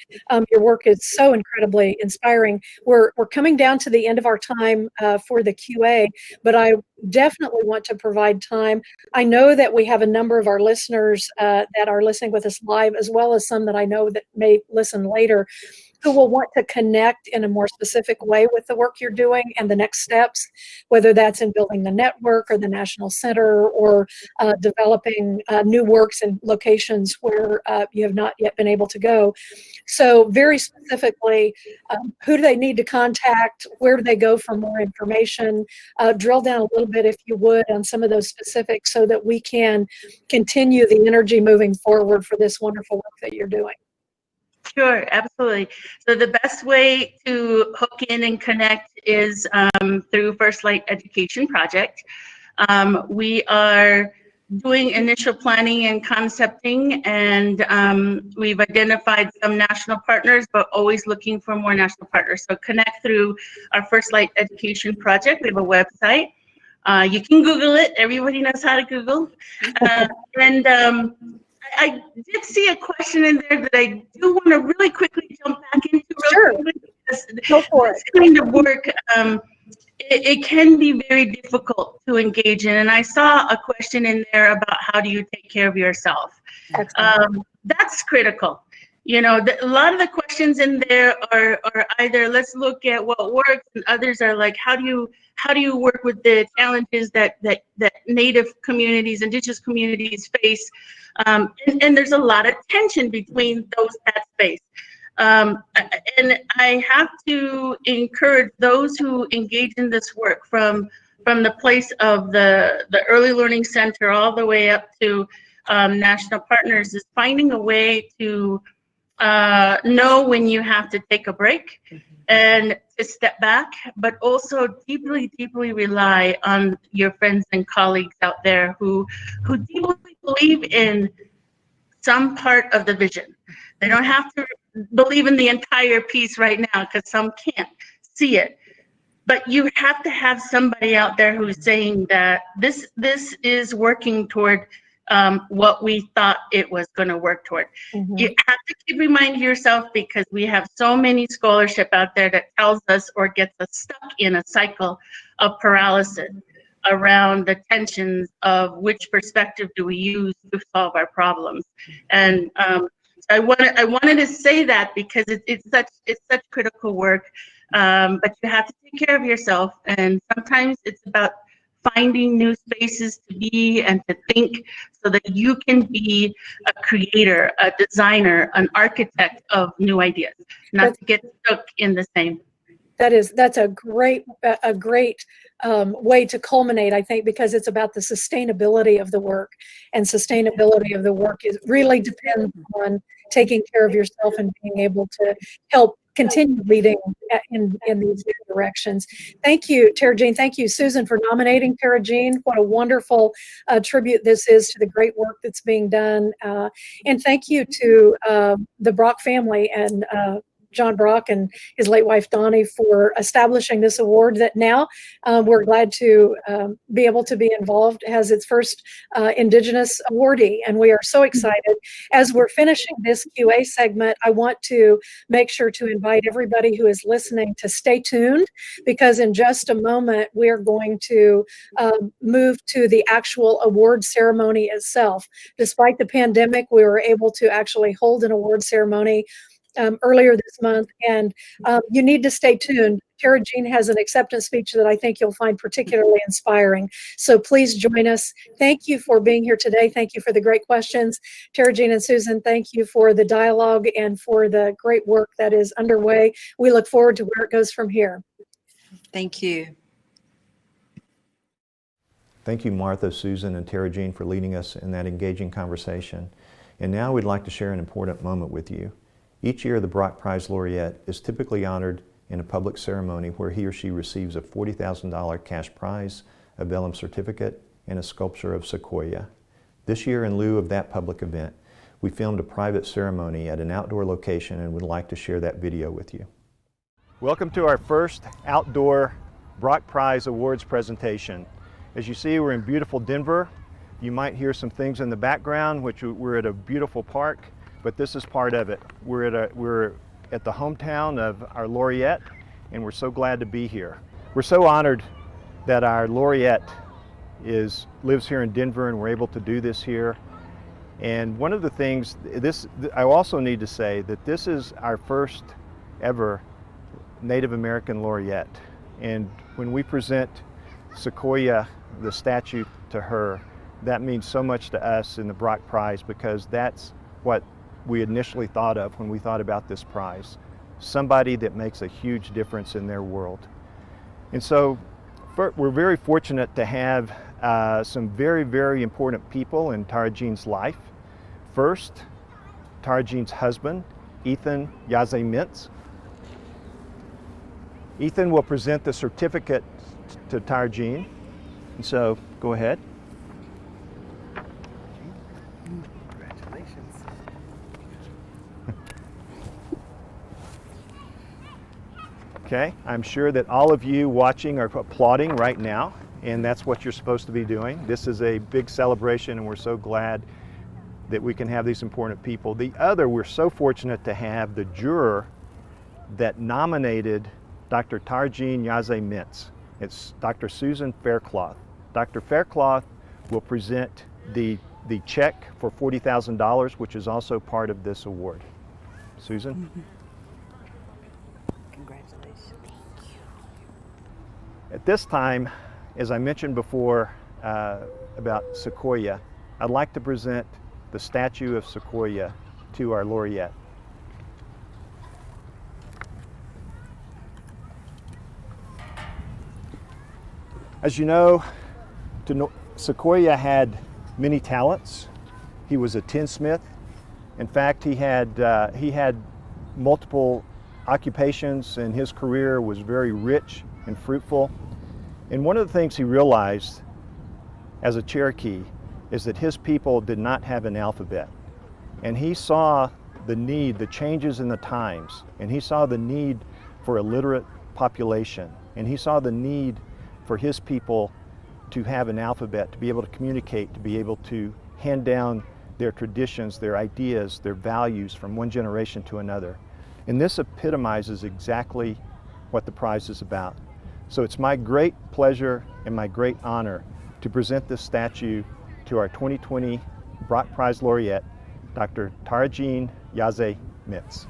your work is so incredibly inspiring. We're coming down to the end of our time for the QA, but I definitely want to provide time. I know that we have a number of our listeners that are listening with us live, as well as some that I know that may listen later, who will want to connect in a more specific way with the work you're doing and the next steps, whether that's in building the network or the National Center, or developing new works in locations where you have not yet been able to go. So very specifically, who do they need to contact? Where do they go for more information? Drill down a little bit, if you would, on some of those specifics, so that we can continue the energy moving forward for this wonderful work that you're doing. Sure, absolutely. So the best way to hook in and connect is through First Light Education Project. We are doing initial planning and concepting, and we've identified some national partners, but always looking for more national partners. So connect through our First Light Education Project. We have a website. You can Google it. Everybody knows how to Google. I did see a question in there that I do want to really quickly jump back into. Sure. Go for it. This kind of work, it can be very difficult to engage in. And I saw a question in there about how do you take care of yourself. That's critical. A lot of the questions in there are either let's look at what works, and others are like, how do you work with the challenges that Native communities, Indigenous communities face? And there's a lot of tension between that space. And I have to encourage those who engage in this work from the place of the Early Learning Center all the way up to national partners, is finding a way to know when you have to take a break and to step back, but also deeply, deeply rely on your friends and colleagues out there who deeply believe in some part of the vision. They don't have to believe in the entire piece right now, because some can't see it. But you have to have somebody out there who's saying that this is working toward what we thought it was going to work toward. You have to keep reminding yourself, because we have so many scholarship out there that tells us or gets us stuck in a cycle of paralysis around the tensions of which perspective do we use to solve our problems. And I wanted to say that, because it's such critical work. But you have to take care of yourself, and sometimes it's about finding new spaces to be and to think, so that you can be a creator, a designer, an architect of new ideas, not to get stuck in the same. That's a great way to culminate, I think, because it's about the sustainability of the work, and sustainability of the work really depends on taking care of yourself and being able to help continue leading in these new directions. Thank you, Tarajean. Thank you, Susan, for nominating Tarajean. What a wonderful tribute this is to the great work that's being done. And thank you to the Brock family and John Brock and his late wife Donnie for establishing this award that now we're glad to be able to be involved as its first Indigenous awardee. And we are so excited. As we're finishing this QA segment, I want to make sure to invite everybody who is listening to stay tuned, because in just a moment, we're going to move to the actual award ceremony itself. Despite the pandemic, we were able to actually hold an award ceremony earlier this month, and you need to stay tuned. Tarajean has an acceptance speech that I think you'll find particularly inspiring. So please join us. Thank you for being here today. Thank you for the great questions. Tarajean and Susan, thank you for the dialogue and for the great work that is underway. We look forward to where it goes from here. Thank you. Thank you, Martha, Susan, and Tarajean for leading us in that engaging conversation. And now we'd like to share an important moment with you. Each year, the Brock Prize Laureate is typically honored in a public ceremony where he or she receives a $40,000 cash prize, a vellum certificate, and a sculpture of Sequoia. This year, in lieu of that public event, we filmed a private ceremony at an outdoor location and would like to share that video with you. Welcome to our first outdoor Brock Prize Awards presentation. As you see, we're in beautiful Denver. You might hear some things in the background, which we're at a beautiful park. But this is part of it. We're at the hometown of our laureate, and we're so glad to be here. We're so honored that our laureate lives here in Denver, and we're able to do this here. And one of the things, I also need to say that this is our first ever Native American laureate. And when we present Sequoia, the statue, to her, that means so much to us in the Brock Prize, because that's what we initially thought of when we thought about this prize. Somebody that makes a huge difference in their world. And so we're very fortunate to have some very, very important people in Tarajean's life. First, Tarajean's husband, Ethan Yazzie-Mintz. Ethan will present the certificate to Tarajean. And so, go ahead. Okay, I'm sure that all of you watching are applauding right now, and that's what you're supposed to be doing. This is a big celebration, and we're so glad that we can have these important people. We're so fortunate to have the juror that nominated Dr. Tarajean Yazzie-Mintz. It's Dr. Susan Faircloth. Dr. Faircloth will present the check for $40,000, which is also part of this award. Susan? Mm-hmm. Congratulations. Thank you. At this time, as I mentioned before about Sequoia, I'd like to present the statue of Sequoia to our laureate. As you know, Sequoia had many talents. He was a tinsmith. In fact, he had multiple occupations, and his career was very rich and fruitful. And one of the things he realized as a Cherokee is that his people did not have an alphabet. And he saw the need, the changes in the times, and he saw the need for a literate population, and he saw the need for his people to have an alphabet, to be able to communicate, to be able to hand down their traditions, their ideas, their values from one generation to another. And this epitomizes exactly what the prize is about. So it's my great pleasure and my great honor to present this statue to our 2020 Brock Prize Laureate, Dr. Tarajean Yazzie-Mintz.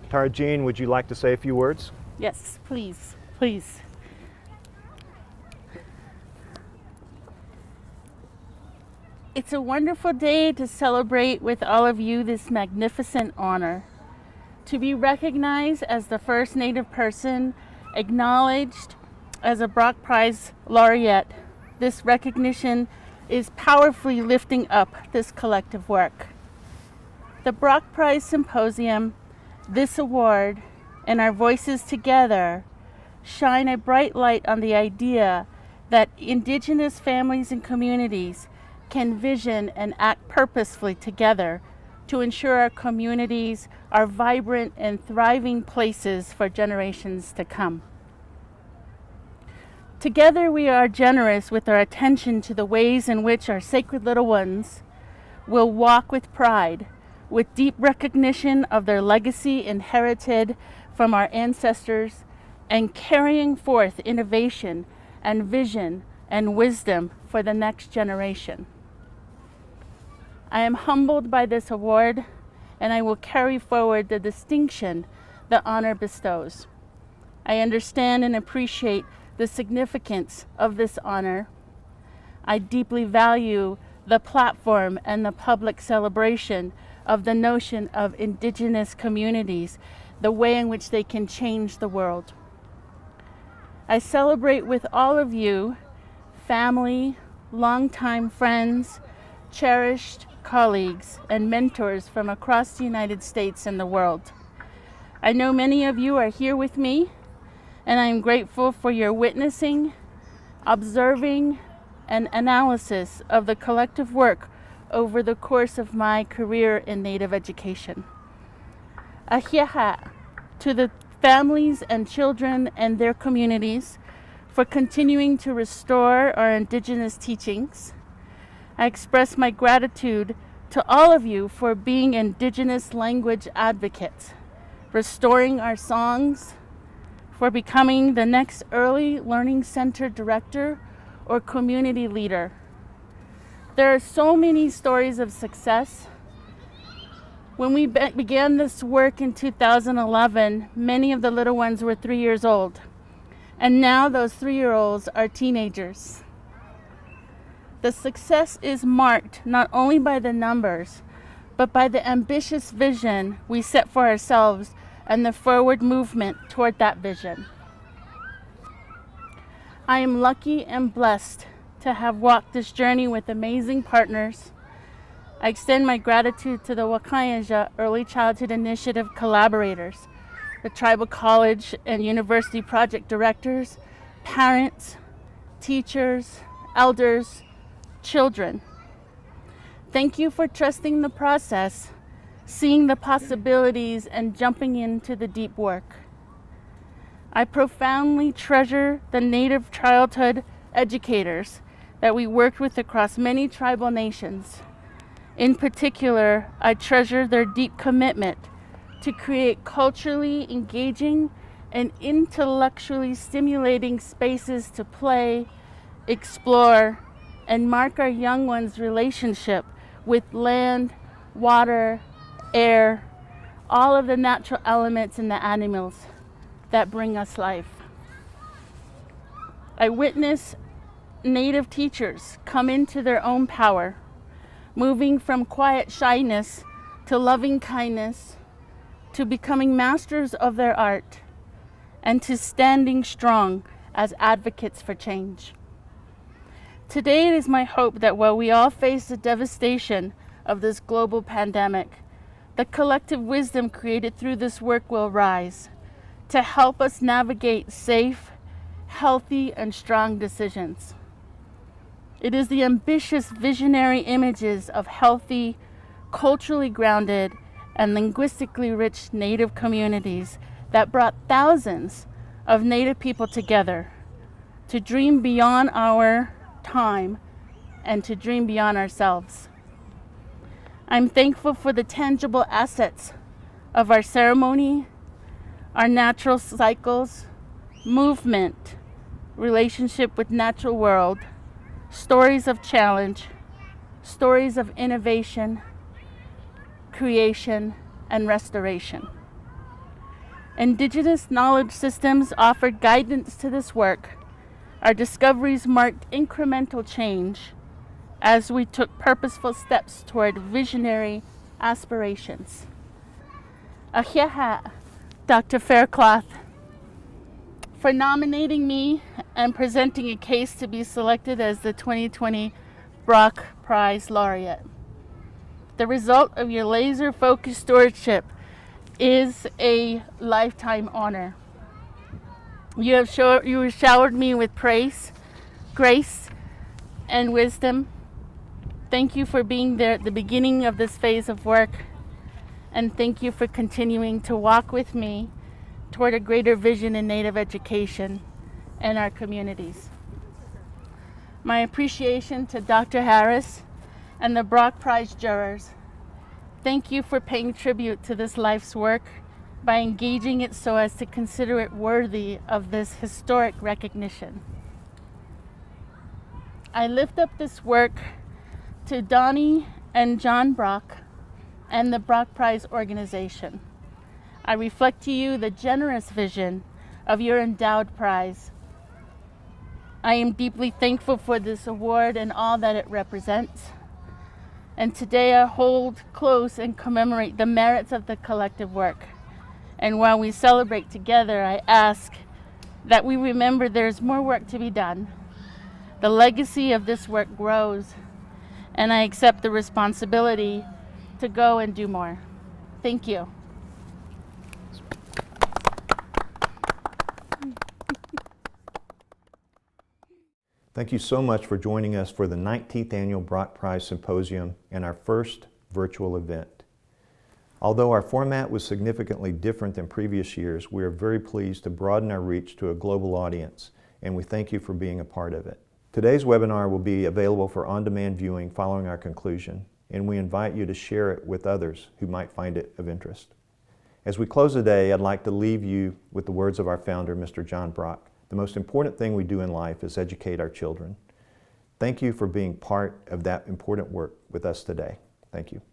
Tarajean, would you like to say a few words? Yes, please, please. It's a wonderful day to celebrate with all of you this magnificent honor. To be recognized as the first Native person, acknowledged as a Brock Prize Laureate, this recognition is powerfully lifting up this collective work. The Brock Prize Symposium, this award, and our voices together shine a bright light on the idea that Indigenous families and communities can vision and act purposefully together to ensure our communities are vibrant and thriving places for generations to come. Together we are generous with our attention to the ways in which our sacred little ones will walk with pride, with deep recognition of their legacy inherited from our ancestors, and carrying forth innovation and vision and wisdom for the next generation. I am humbled by this award, and I will carry forward the distinction the honor bestows. I understand and appreciate the significance of this honor. I deeply value the platform and the public celebration of the notion of Indigenous communities, the way in which they can change the world. I celebrate with all of you, family, longtime friends, cherished colleagues, and mentors from across the United States and the world. I know many of you are here with me, and I am grateful for your witnessing, observing, and analysis of the collective work over the course of my career in Native education. Ahiaha to the families and children and their communities for continuing to restore our Indigenous teachings. I express my gratitude to all of you for being Indigenous language advocates, restoring our songs, for becoming the next Early Learning Center director or community leader. There are so many stories of success. When we began this work in 2011, many of the little ones were 3 years old. And now those 3-year-olds are teenagers. The success is marked not only by the numbers, but by the ambitious vision we set for ourselves and the forward movement toward that vision. I am lucky and blessed to have walked this journey with amazing partners. I extend my gratitude to the Wakayanja Early Childhood Initiative collaborators, the Tribal College and University project directors, parents, teachers, elders, children. Thank you for trusting the process, seeing the possibilities, and jumping into the deep work. I profoundly treasure the Native childhood educators that we worked with across many tribal nations. In particular, I treasure their deep commitment to create culturally engaging and intellectually stimulating spaces to play, explore, and mark our young ones' relationship with land, water, air, all of the natural elements and the animals that bring us life. I witness Native teachers come into their own power, moving from quiet shyness to loving kindness, to becoming masters of their art, and to standing strong as advocates for change. Today it is my hope that while we all face the devastation of this global pandemic, the collective wisdom created through this work will rise to help us navigate safe, healthy, and strong decisions. It is the ambitious visionary images of healthy, culturally grounded, and linguistically rich Native communities that brought thousands of Native people together to dream beyond our time and to dream beyond ourselves. I'm thankful for the tangible assets of our ceremony, our natural cycles, movement, relationship with natural world, stories of challenge, stories of innovation, creation, and restoration. Indigenous knowledge systems offered guidance to this work. Our discoveries marked incremental change as we took purposeful steps toward visionary aspirations. Ahiaha, Dr. Faircloth, for nominating me and presenting a case to be selected as the 2020 Brock Prize Laureate. The result of your laser-focused stewardship is a lifetime honor. You have showered me with praise, grace, and wisdom. Thank you for being there at the beginning of this phase of work, and thank you for continuing to walk with me toward a greater vision in Native education and our communities. My appreciation to Dr. Harris and the Brock Prize jurors. Thank you for paying tribute to this life's work by engaging it so as to consider it worthy of this historic recognition. I lift up this work to Donnie and John Brock and the Brock Prize organization. I reflect to you the generous vision of your endowed prize. I am deeply thankful for this award and all that it represents. And today I hold close and commemorate the merits of the collective work. And while we celebrate together, I ask that we remember there's more work to be done. The legacy of this work grows, and I accept the responsibility to go and do more. Thank you. Thank you so much for joining us for the 19th Annual Brock Prize Symposium and our first virtual event. Although our format was significantly different than previous years, we are very pleased to broaden our reach to a global audience, and we thank you for being a part of it. Today's webinar will be available for on-demand viewing following our conclusion, and we invite you to share it with others who might find it of interest. As we close the day, I'd like to leave you with the words of our founder, Mr. John Brock. The most important thing we do in life is educate our children. Thank you for being part of that important work with us today. Thank you.